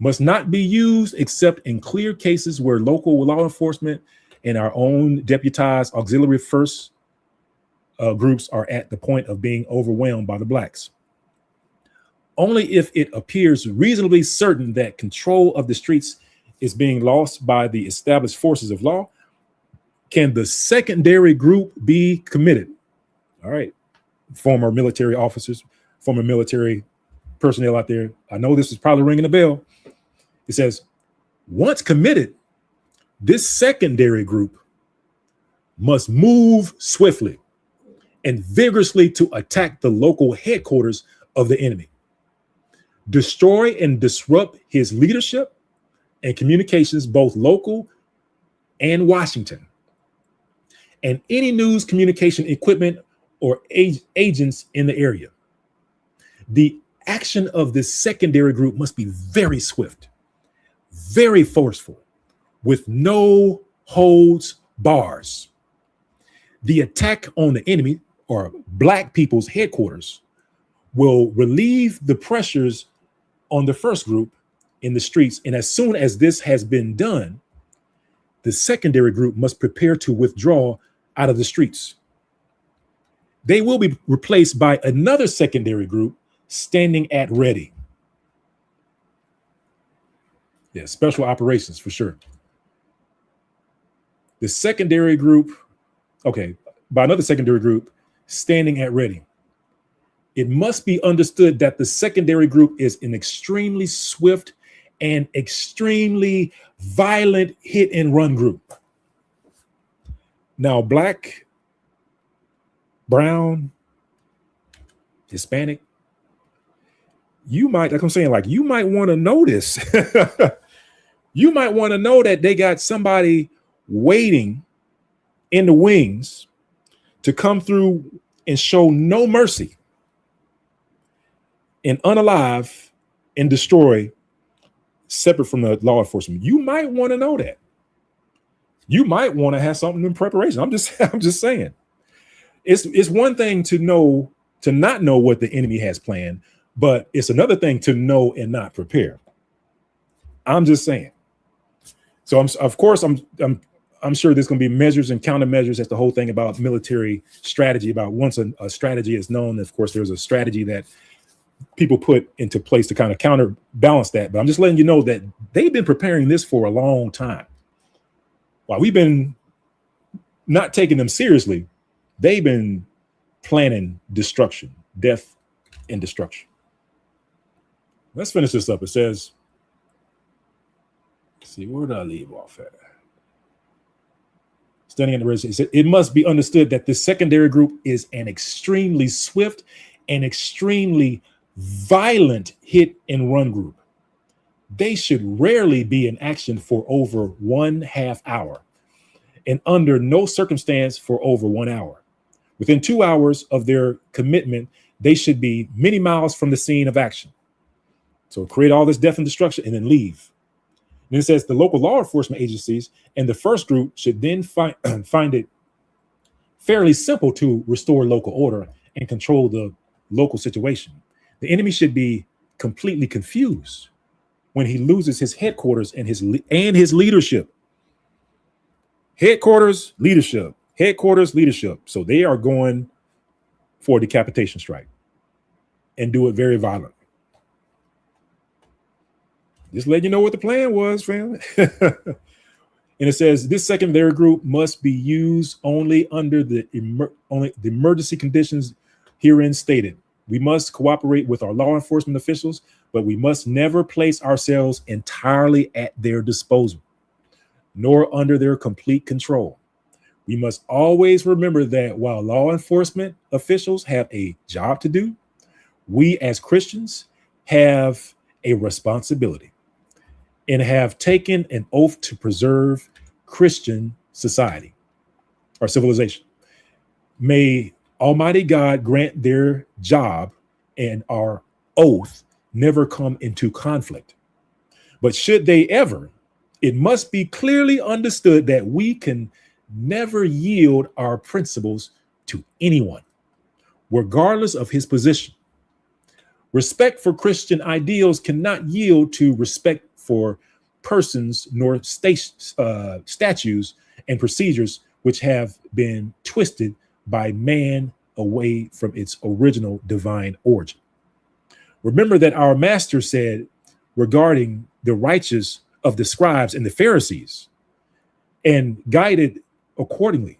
must not be used except in clear cases where local law enforcement and our own deputized auxiliary first groups are at the point of being overwhelmed by the blacks. Only if it appears reasonably certain that control of the streets is being lost by the established forces of law can the secondary group be committed. All right, former military officers, former military personnel out there, I know this is probably ringing a bell. It says, once committed, this secondary group must move swiftly and vigorously to attack the local headquarters of the enemy, destroy and disrupt his leadership and communications, both local and Washington, and any news communication equipment or agents in the area. The action of this secondary group must be very swift, very forceful, with no holds bars. The attack on the enemy or black people's headquarters will relieve the pressures on the first group in the streets. And as soon as this has been done, the secondary group must prepare to withdraw out of the streets. They will be replaced by another secondary group standing at ready. Yeah, special operations for sure. The secondary group, okay, by another secondary group standing at ready. It must be understood that the secondary group is an extremely swift and extremely violent hit and run group. Now, black, brown, Hispanic, you might, like I'm saying, like you might want to know this. You might want to know that they got somebody waiting in the wings to come through and show no mercy and unalive and destroy separate from the law enforcement. You might want to know that. You might want to have something in preparation. I'm just saying. It's one thing to not know what the enemy has planned, but it's another thing to know and not prepare. I'm just saying. So I'm sure there's going to be measures and countermeasures. That's the whole thing about military strategy. About once a strategy is known, of course, there's a strategy that people put into place to kind of counterbalance that. But I'm just letting you know that they've been preparing this for a long time. While we've been not taking them seriously, they've been planning destruction, death and destruction. Let's finish this up. It says, let's see, where did I leave off at? Standing in the red, it said, it must be understood that this secondary group is an extremely swift and extremely violent hit and run group. They should rarely be in action for over 1/2 hour, and under no circumstance for over 1 hour. Within 2 hours of their commitment, they should be many miles from the scene of action. So create all this death and destruction and then leave. And it says the local law enforcement agencies and the first group should then find it fairly simple to restore local order and control the local situation. The enemy should be completely confused when he loses his headquarters and his leadership. Headquarters, leadership. So they are going for a decapitation strike and do it very violently. Just let you know what the plan was, family. And it says this secondary group must be used only under the emergency conditions herein stated. We must cooperate with our law enforcement officials, but we must never place ourselves entirely at their disposal, nor under their complete control. We must always remember that while law enforcement officials have a job to do, we as Christians have a responsibility and have taken an oath to preserve Christian society or civilization. May Almighty God grant their job and our oath never come into conflict. But should they ever, it must be clearly understood that we can never yield our principles to anyone, regardless of his position. Respect for Christian ideals cannot yield to respect for persons nor statutes and procedures which have been twisted by man away from its original divine origin. Remember that our master said regarding the righteous of the scribes and the Pharisees, and guided accordingly.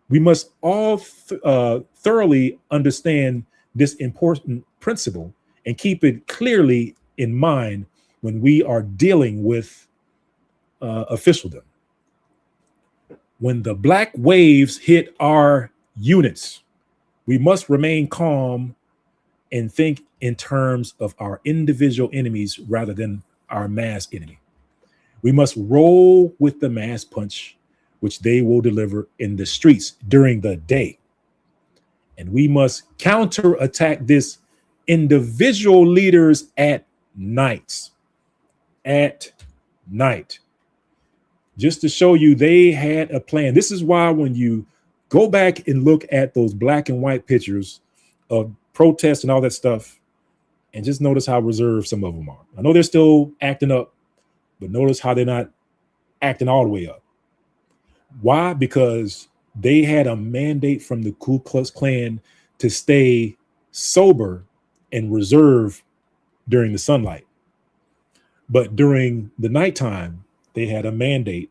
We must all thoroughly understand this important principle and keep it clearly in mind when we are dealing with officialdom. When the black waves hit our units, we must remain calm and think in terms of our individual enemies rather than our mass enemy. We must roll with the mass punch, which they will deliver in the streets during the day. And we must counterattack this individual leaders at night. At night. Just to show you they had a plan. This is why when you go back and look at those black and white pictures of protests and all that stuff, and just notice how reserved some of them are. I know they're still acting up, but notice how they're not acting all the way up. Why? Because they had a mandate from the Ku Klux Klan to stay sober and reserved during the sunlight. But during the nighttime, they had a mandate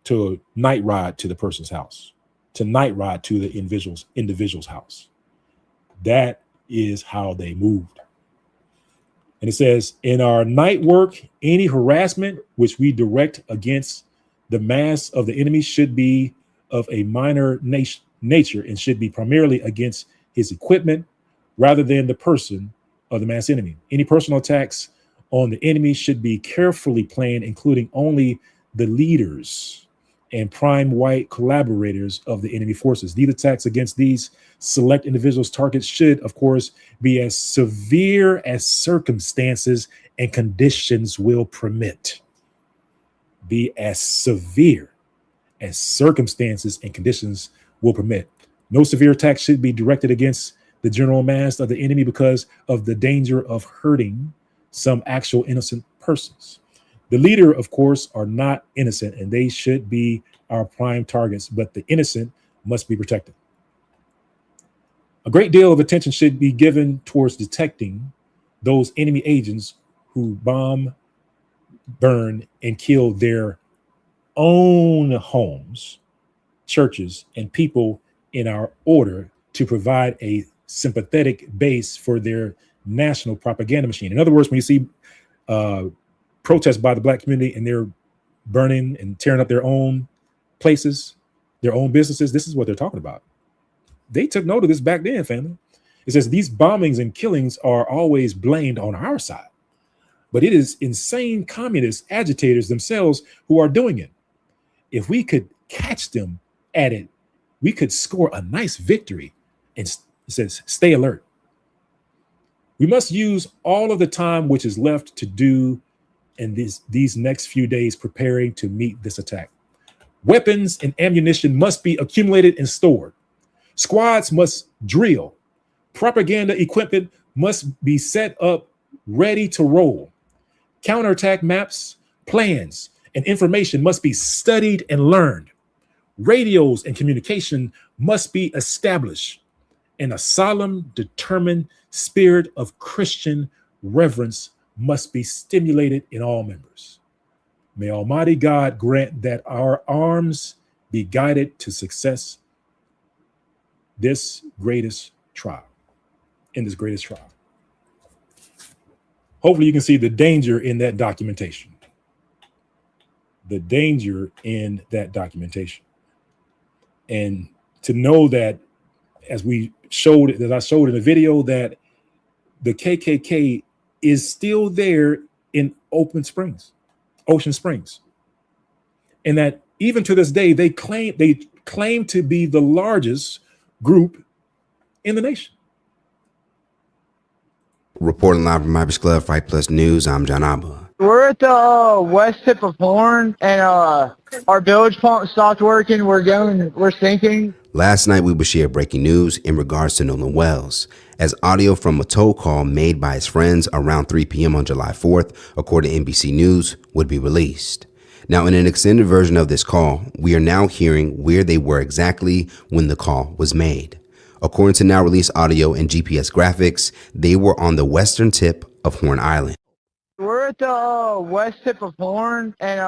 to night ride to the person's house, to night ride to the individual's house. That is how they moved. And it says, in our night work, any harassment which we direct against the mass of the enemy should be of a minor nature and should be primarily against his equipment rather than the person of the mass enemy. Any personal attacks on the enemy should be carefully planned, including only the leaders and prime white collaborators of the enemy forces. These attacks against these select individuals' targets should, of course, be as severe as circumstances and conditions will permit. Be as severe as circumstances and conditions will permit. No severe attack should be directed against the general mass of the enemy because of the danger of hurting some actual innocent persons. The leader, of course, are not innocent, and they should be our prime targets, but the innocent must be protected. A great deal of attention should be given towards detecting those enemy agents who bomb, burn, and kill their own homes, churches, and people in our order to provide a sympathetic base for their national propaganda machine. In other words, when you see protests by the Black community and they're burning and tearing up their own places, their own businesses, this is what they're talking about. They took note of this back then, family. It says these bombings and killings are always blamed on our side, but it is insane communist agitators themselves who are doing it. If we could catch them at it, we could score a nice victory. And it says, stay alert. We must use all of the time which is left to do in these next few days preparing to meet this attack. Weapons and ammunition must be accumulated and stored. Squads must drill. Propaganda equipment must be set up, ready to roll. Counterattack maps, plans, and information must be studied and learned. Radios and communication must be established. And a solemn, determined spirit of Christian reverence must be stimulated in all members. May Almighty God grant that our arms be guided to success in this greatest trial. Hopefully you can see the danger in that documentation. The danger in that documentation. And to know that, as I showed in the video, that the KKK is still there in Ocean Springs. And that even to this day, they claim to be the largest group in the nation. Reporting live from Ivers Club, Fight Plus News, I'm John Abba. We're at the west tip of Horn, and our bilge pump stopped working. We're sinking. Last night, we would share breaking news in regards to Nolan Wells, as audio from a toll call made by his friends around 3 p.m. on July 4th, according to NBC News, would be released. Now, in an extended version of this call, we are now hearing where they were exactly when the call was made. According to now released audio and GPS graphics, they were on the western tip of Horn Island. We're at the west tip of Horn, and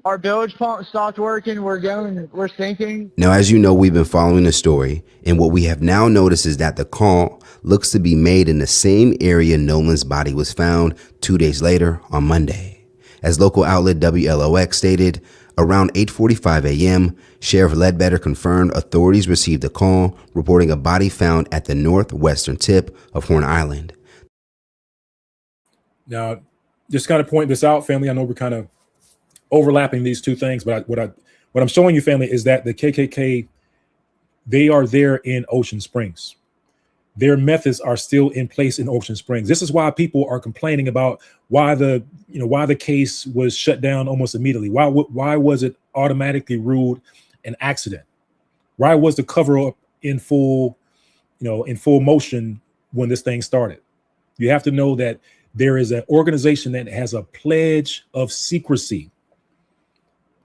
our bilge pump stopped working. We're sinking. Now, as you know, we've been following the story, and what we have now noticed is that the call looks to be made in the same area Nolan's body was found 2 days later on Monday. As local outlet WLOX stated, around 8:45 a.m., Sheriff Ledbetter confirmed authorities received a call reporting a body found at the northwestern tip of Horn Island. Now, just kind of point this out, family. I know we're kind of overlapping these two things, but what I'm showing you, family, is that the KKK, they are there in Ocean Springs. Their methods are still in place in Ocean Springs. This is why people are complaining about why the case was shut down almost immediately. Why was it automatically ruled an accident? Why was the cover up in full motion when this thing started? You have to know that there is an organization that has a pledge of secrecy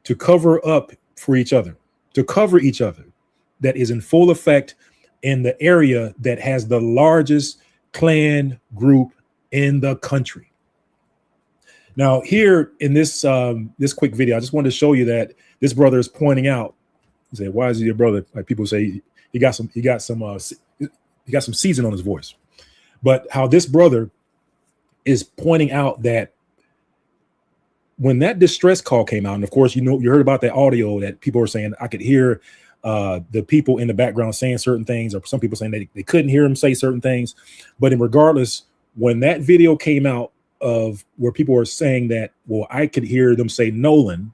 to cover up for each other, that is in full effect in the area that has the largest Klan group in the country. Now, here in this quick video, I just wanted to show you that this brother is pointing out. You say, "Why is he your brother?" Like people say, he got some season on his voice. But how this brother is pointing out that when that distress call came out, and of course, you heard about that audio that people were saying, I could hear the people in the background saying certain things, or some people saying they couldn't hear him say certain things. But regardless, when that video came out of where people were saying that, well, I could hear them say Nolan,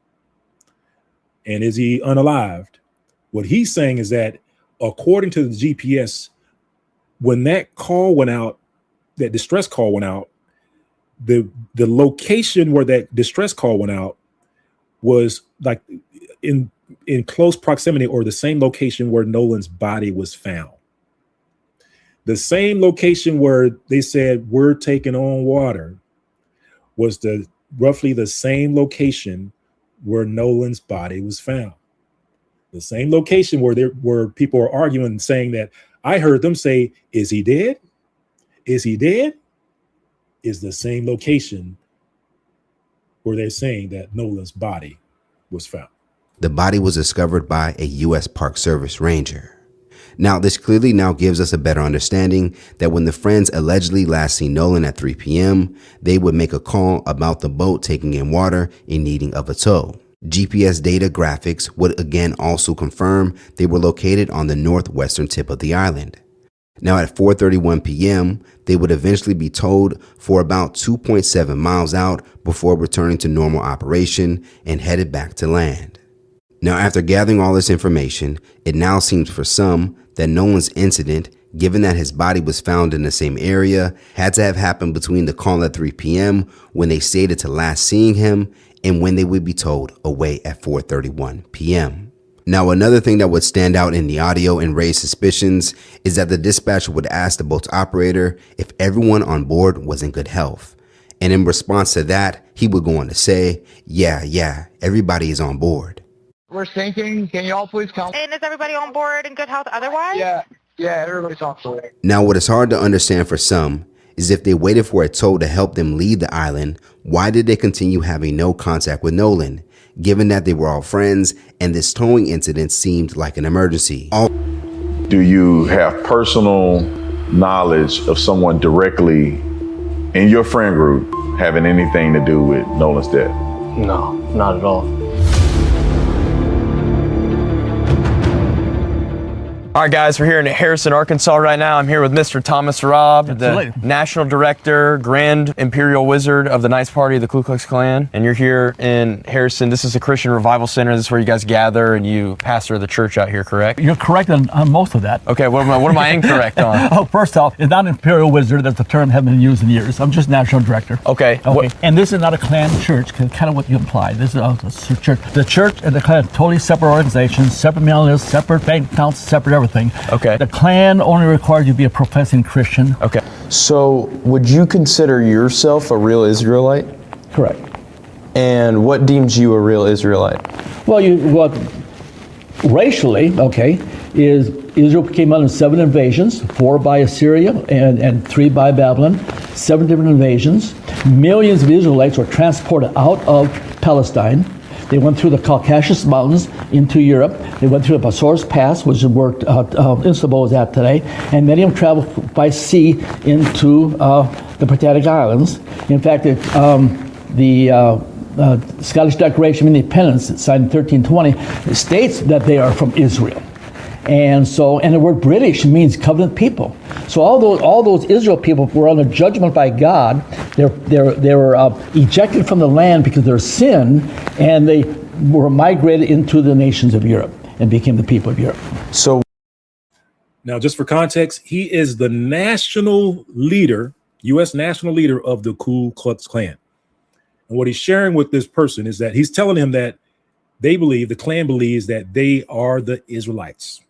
And is he unalived? What he's saying is that according to the GPS, when that call went out, that distress call went out, the location where that distress call went out was like in close proximity, or the same location where Nolan's body was found. The same location where they said we're taking on water was roughly the same location where Nolan's body was found. The same location where people are arguing, saying that I heard them say, "Is he dead? Is he dead?" is the same location where they're saying that Nolan's body was found. The body was discovered by a U.S. Park Service ranger. Now, this clearly now gives us a better understanding that when the friends allegedly last seen Nolan at 3 p.m., they would make a call about the boat taking in water in needing of a tow. GPS data graphics would again also confirm they were located on the northwestern tip of the island. Now at 4:31 p.m., they would eventually be towed for about 2.7 miles out before returning to normal operation and headed back to land. Now, after gathering all this information, it now seems for some that Nolan's incident, given that his body was found in the same area, had to have happened between the call at 3 p.m. when they stated to last seeing him and when they would be towed away at 4:31 p.m. Now, another thing that would stand out in the audio and raise suspicions is that the dispatcher would ask the boat's operator if everyone on board was in good health. And in response to that, he would go on to say, yeah, everybody is on board. We're sinking. Can you all please come? And is everybody on board in good health otherwise? Yeah, everybody's on board. Now, what is hard to understand for some is if they waited for a tow to help them leave the island, why did they continue having no contact with Nolan, given that they were all friends and this towing incident seemed like an emergency? Do you have personal knowledge of someone directly in your friend group having anything to do with Nolan's death? No, not at all. All right, guys, we're here in Harrison, Arkansas right now. I'm here with Mr. Thomas Robb, the National Director, Grand Imperial Wizard of the Knights Party of the Ku Klux Klan. And you're here in Harrison. This is a Christian Revival Center. This is where you guys gather and you pastor the church out here, correct? You're correct on most of that. Okay, what am I incorrect on? Oh, first off, it's not Imperial Wizard. That's a term I haven't been used in years. I'm just National Director. Okay. And this is not a Klan church, kind of what you implied. This is a church. The church and the Klan are totally separate organizations, separate mailing lists, separate bank accounts, separate everything. Okay. The Klan only requires you to be a professing Christian. Okay. So would you consider yourself a real Israelite? Correct. And what deems you a real Israelite? Well, racially, is Israel came out in 7 invasions, 4 by Assyria and 3 by Babylon, 7 different invasions. Millions of Israelites were transported out of Palestine. They went through the Caucasus Mountains into Europe. They went through the Bosphorus Pass, which is where Istanbul is at today. And many of them traveled by sea into the Britannic Islands. In fact, the Scottish Declaration of Independence, signed in 1320, states that they are from Israel. And the word British means covenant people. So all those Israel people were under judgment by God. They were ejected from the land because of their sin, and they were migrated into the nations of Europe and became the people of Europe. So now, just for context, he is the national leader, U.S. national leader of the Ku Klux Klan. And what he's sharing with this person is that he's telling him that the Klan believes that they are the Israelites.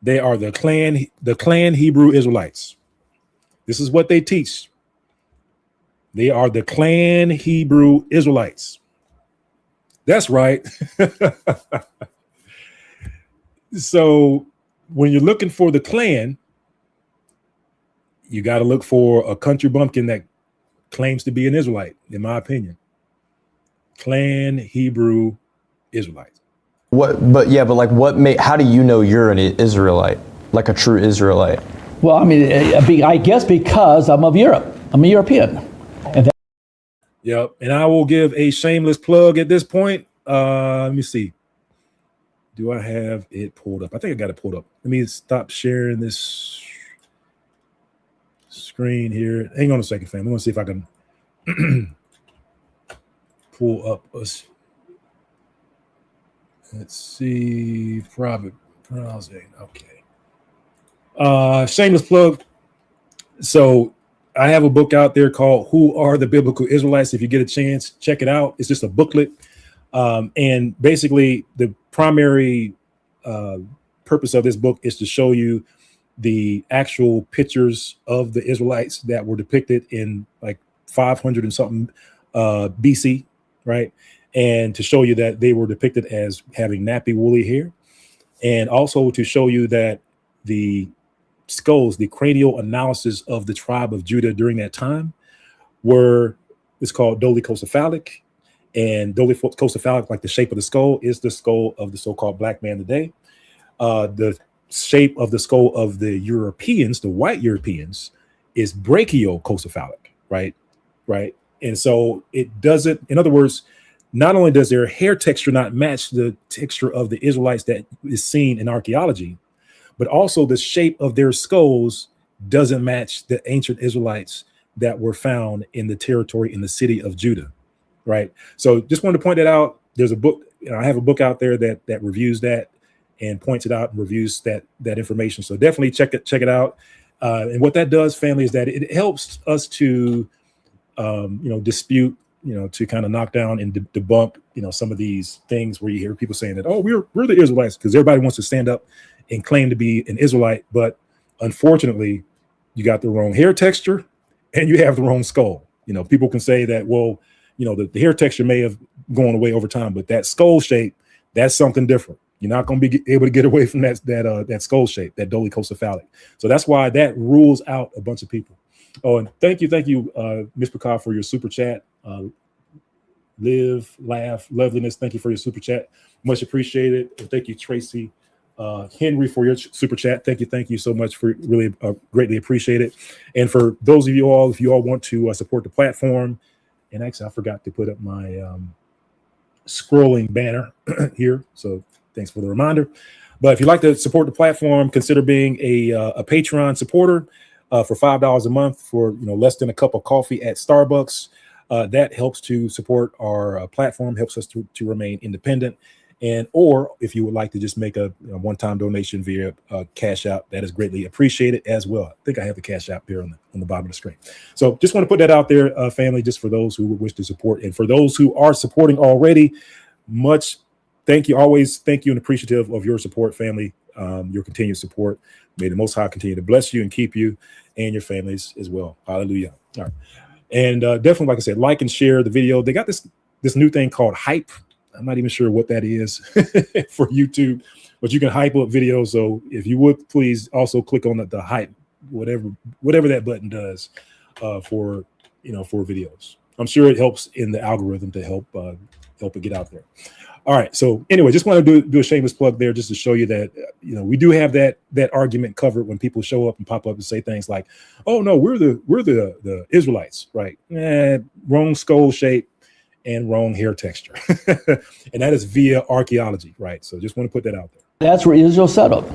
They are the Klan Hebrew Israelites. This is what they teach. They are the Klan Hebrew Israelites. That's right. So when you're looking for the Klan, you got to look for a country bumpkin that claims to be an Israelite, in my opinion. Klan Hebrew Israelites. How do you know you're an Israelite, like a true Israelite? Well, I guess because I'm of Europe. I'm a European. Yep, and I will give a shameless plug at this point. Let me see. Do I have it pulled up? I think I got it pulled up. Let me stop sharing this screen here. Hang on a second, fam. I'm going to see if I can pull up us. Let's see. Private browsing. Okay. Shameless plug. So I have a book out there called Who Are the Biblical Israelites? If you get a chance, check it out. It's just a booklet. And basically the primary purpose of this book is to show you the actual pictures of the Israelites that were depicted in like 500 and something BC, right? And to show you that they were depicted as having nappy woolly hair. And also to show you that the skulls, the cranial analysis of the tribe of Judah during that time it's called dolichocephalic. And dolichocephalic, like the shape of the skull, is the skull of the so-called black man today. The shape of the skull of the Europeans, the white Europeans, is brachiocephalic, right? And so it doesn't, in other words, not only does their hair texture not match the texture of the Israelites that is seen in archaeology, but also the shape of their skulls doesn't match the ancient Israelites that were found in the territory in the city of Judah, right? So just wanted to point that out. There's a book, I have a book out there that reviews that and points it out and reviews that information. So definitely check it out. And what that does, family, is that it helps us to, dispute, to kind of knock down and debunk, some of these things where you hear people saying that, oh, we're the Israelites, because everybody wants to stand up and claim to be an Israelite. But unfortunately, you got the wrong hair texture and you have the wrong skull. People can say that, well, the hair texture may have gone away over time, but that skull shape, that's something different. You're not going to be able to get away from that skull shape, that dolichocephalic. So that's why that rules out a bunch of people. Oh, and thank you, Ms. Picard, for your super chat. Live, laugh, loveliness. Thank you for your super chat. Much appreciated. And thank you, Tracy Henry, for your super chat. Thank you so much for really greatly appreciate it. And for those of you all, if you all want to support the platform, and actually I forgot to put up my scrolling banner here. So thanks for the reminder. But if you'd like to support the platform, consider being a Patreon supporter for $5 a month for less than a cup of coffee at Starbucks. That helps to support our platform, helps us to remain independent. Or if you would like to just make a one-time donation via Cash App, that is greatly appreciated as well. I think I have the Cash App here on the bottom of the screen. So just want to put that out there, family, just for those who wish to support. And for those who are supporting already, much thank you. Always thank you and appreciative of your support, family, your continued support. May the Most High continue to bless you and keep you and your families as well. Hallelujah. All right. And definitely, like I said, like and share the video. They got this new thing called Hype. I'm not even sure what that is for YouTube, but you can hype up videos. So if you would please also click on the hype, whatever that button does for videos. I'm sure it helps in the algorithm to help it get out there. All right. So anyway, just want to do a shameless plug there just to show you that, we do have that argument covered when people show up and pop up and say things like, oh, no, we're the Israelites. Right. Wrong skull shape and wrong hair texture. And that is via archaeology. Right. So just want to put that out there. That's where Israel set up.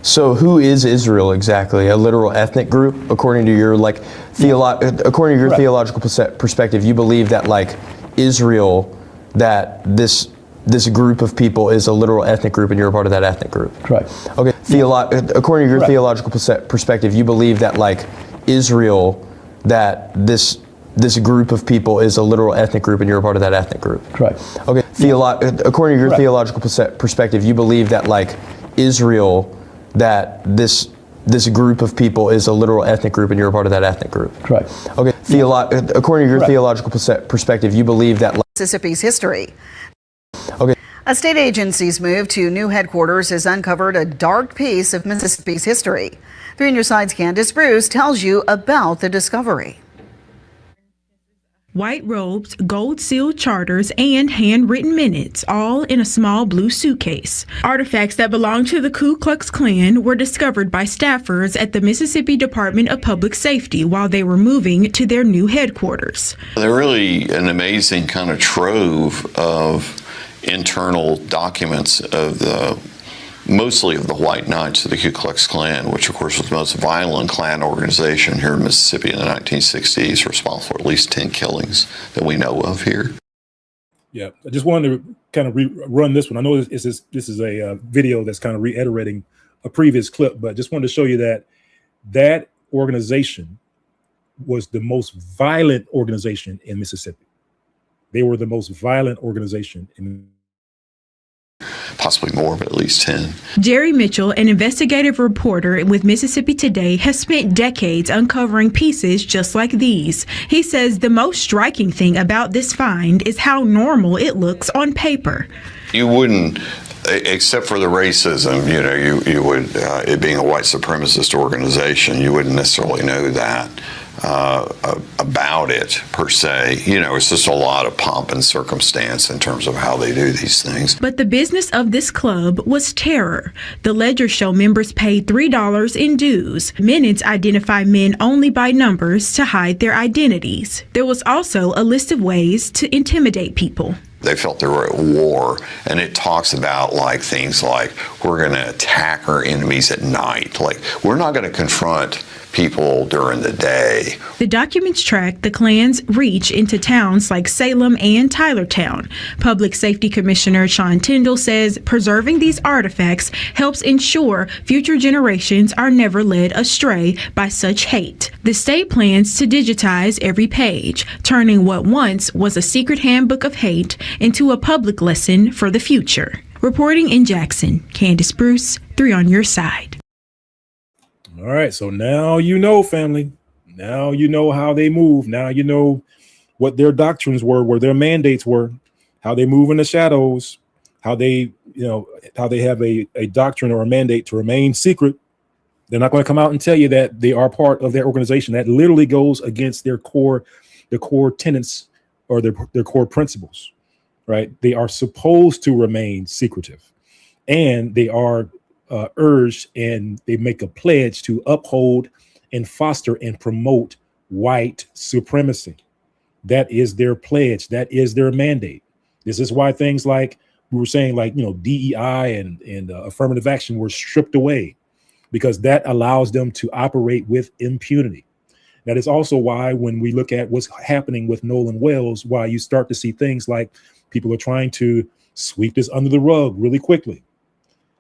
So who is Israel exactly? A literal ethnic group, according to your theological perspective? You believe that Israel, that this group of people is a literal ethnic group, and you're a part of that ethnic group. Right. Okay. According to your theological perspective, you believe that Israel, that this group of people is a literal ethnic group, and you're a part of that ethnic group. Right. Okay. According to your theological perspective, you believe that Israel, that this group of people is a literal ethnic group, and you're a part of that ethnic group. Right. Okay. According to your theological perspective, you believe that Mississippi's history. Okay. A state agency's move to new headquarters has uncovered a dark piece of Mississippi's history. 3 News Side's Candace Bruce tells you about the discovery. White robes, gold-sealed charters, and handwritten minutes, all in a small blue suitcase. Artifacts that belonged to the Ku Klux Klan were discovered by staffers at the Mississippi Department of Public Safety while they were moving to their new headquarters. They're really an amazing kind of trove of internal documents of mostly of the White Knights of the Ku Klux Klan, which of course was the most violent Klan organization here in Mississippi in the 1960s, responsible for at least 10 killings that we know of here. Yeah, I just wanted to kind of run this one. I know this is a video that's kind of reiterating a previous clip, but just wanted to show you that organization was the most violent organization in Mississippi. They were the most violent organization in possibly more, but at least 10. Jerry Mitchell, an investigative reporter with Mississippi Today, has spent decades uncovering pieces just like these. He says the most striking thing about this find is how normal it looks on paper. You wouldn't, except for the racism, you would, it being a white supremacist organization, you wouldn't necessarily know that about it per se. It's just a lot of pomp and circumstance in terms of how they do these things. But the business of this club was terror. The ledgers show members paid $3 in dues. Minutes identify men only by numbers to hide their identities. There was also a list of ways to intimidate people. They felt they were at war, and it talks about things like, we're going to attack our enemies at night. We're not going to confront people during the day. The documents track the Klan's reach into towns like Salem and Tylertown. Public Safety Commissioner Sean Tyndall says preserving these artifacts helps ensure future generations are never led astray by such hate. The state plans to digitize every page, turning what once was a secret handbook of hate into a public lesson for the future. Reporting in Jackson, Candace Bruce, 3 on Your Side. All right, so now you know, family. Now you know how they move. Now you know what their doctrines were, what their mandates were, how they move in the shadows, how they have a doctrine or a mandate to remain secret. They're not going to come out and tell you that they are part of their organization. That literally goes against their core tenets or their core principles, right? They are supposed to remain secretive, and they are urged, and they make a pledge to uphold and foster and promote white supremacy. That is their pledge. That is their mandate. This is why things like we were saying, DEI and affirmative action were stripped away, because that allows them to operate with impunity. That is also why when we look at what's happening with Nolan Wells, why you start to see things like people are trying to sweep this under the rug really quickly.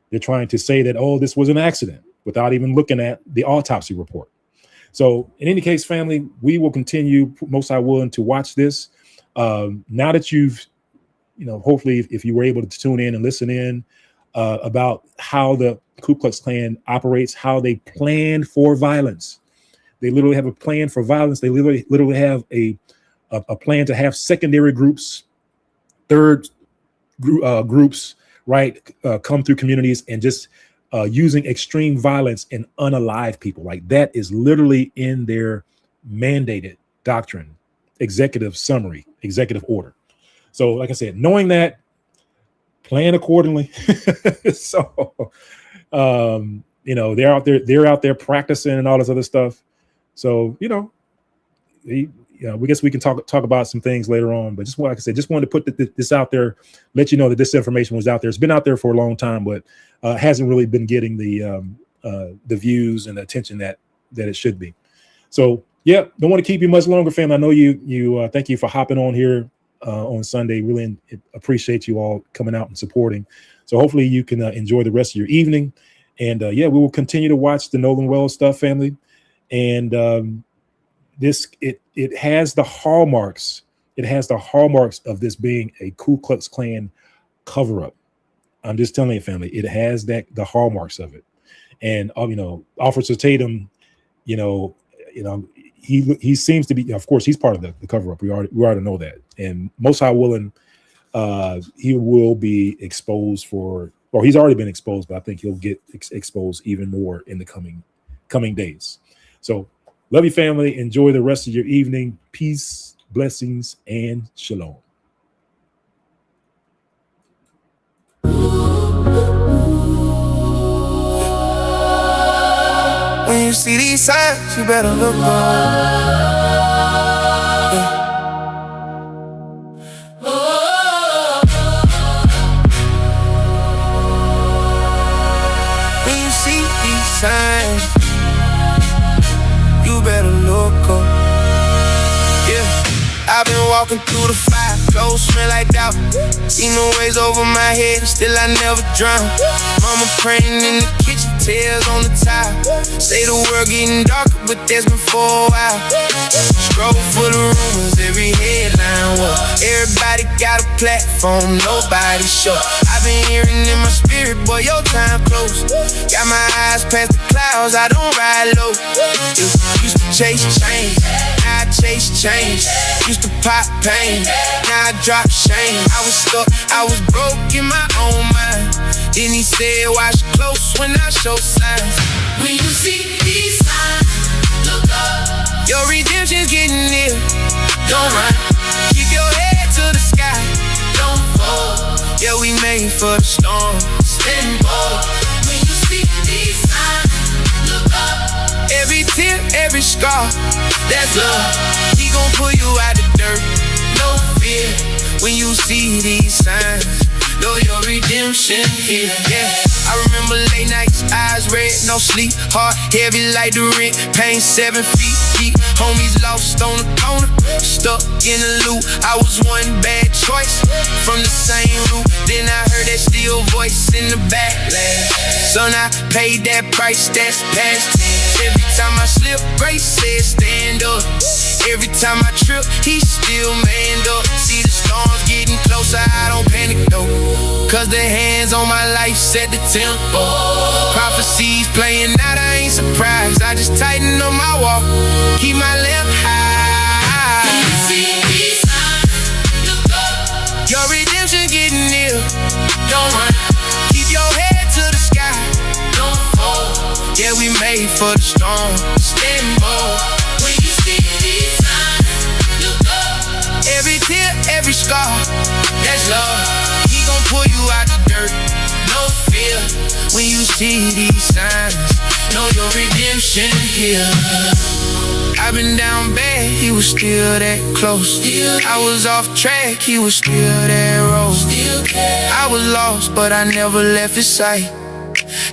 They're trying to say that, oh, this was an accident without even looking at the autopsy report. So in any case, family, we will continue, most High willing, to watch this. Now that you've, hopefully if you were able to tune in and listen in about how the Ku Klux Klan operates, how they plan for violence. They literally have a plan for violence. They literally have a plan to have secondary groups, third groups, right, come through communities and just using extreme violence and unalive people. That is literally in their mandated doctrine, executive summary, executive order. So like I said, knowing that, plan accordingly. So, they're out there practicing and all this other stuff. So, we guess we can talk about some things later on, but just like I said, just wanted to put this out there, let you know that this information was out there. It's been out there for a long time, but hasn't really been getting the views and the attention that it should be. So, yeah, don't want to keep you much longer, fam. I know you thank you for hopping on here on Sunday. Really appreciate you all coming out and supporting. So hopefully you can enjoy the rest of your evening. And we will continue to watch the Nolan Wells stuff, family. And it has the hallmarks. It has the hallmarks of this being a Ku Klux Klan cover-up. I'm just telling you, family, it has the hallmarks of it. And Officer Tatum, he seems to be, of course, he's part of the cover-up. We already know that. And most High willing, he will be exposed he's already been exposed, but I think he'll get exposed even more in the coming days. So love you, family. Enjoy the rest of your evening. Peace, blessings, and shalom. When you see these signs, you better look up. When you see these signs, you better look up. Yeah, I've been walking through the fire. clothes smell like doubt. Seen the waves over my head, and still I never drown. Mama praying in the kitchen, tears on the tile. Say the world getting darker, but that's been for a while. Scroll for the rumors, every headline was. Everybody got a platform, nobody sure. I've been hearing in my spirit, boy, your time close. Got my eyes past the clouds, I don't ride low. Used to chase change, now I chase change. Used to pop pain, now I drop shame. I was stuck, I was broke in my own mind. Then he said, watch close when I show signs. When you see these signs, look up. Your redemption's getting near. Don't run, keep your head to the sky. Don't fall. Yeah, we made for the storm. Stand bold. When you see these signs, look up. Every tear, every scar, that's love. He gon' pull you out the dirt. No fear. When you see these signs, know your redemption here. Yeah, I remember late nights, eyes red, no sleep, heart heavy like the rent, pain 7 feet deep. Homies lost on the corner, stuck in the loop. I was one bad choice from the same root. Then I heard that still voice in the backlash. Son, I paid that price, that's past tense. Every time I slip, Grace said stand up. Every time I trip, he still manned up. See the storms getting closer, I don't panic though, cause the hands on my life set the tempo. Prophecies playing out, I ain't surprised. I just tighten up my walk, keep my lamp high. When you see these signs, look up. Your redemption getting near. Don't run, keep your head to the sky. Don't fall. Yeah, we made for the storm. Stand bold. When you see these signs, look up. Every tear, every scar, that's love. He gon' pull you out the dirt. No fear. When you see these signs, know your redemption here. I've been down bad, he was still that close. I was off track, he was still that road. I was lost, but I never left his sight.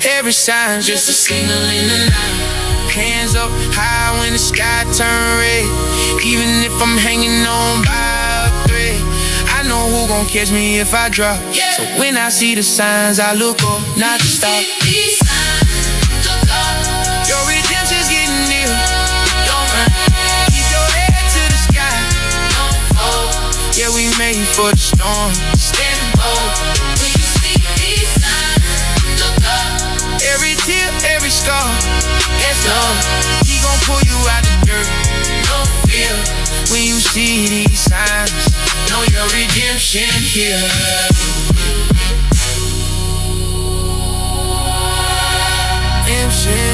Every sign's just a signal in the night. Hands up high when the sky turn red. Even if I'm hanging on by a thread, I know who gon' catch me if I drop. So when I see the signs, I look up, not to stop. Your redemption's getting near. Don't run, keep your head to the sky. Don't fall. Yeah, we made for the storm. Stand bold. When you see these signs, look up. Every tear, every scar, that's love. He gon' pull you out the dirt. No fear. When you see these signs, know your redemption here. Redemption.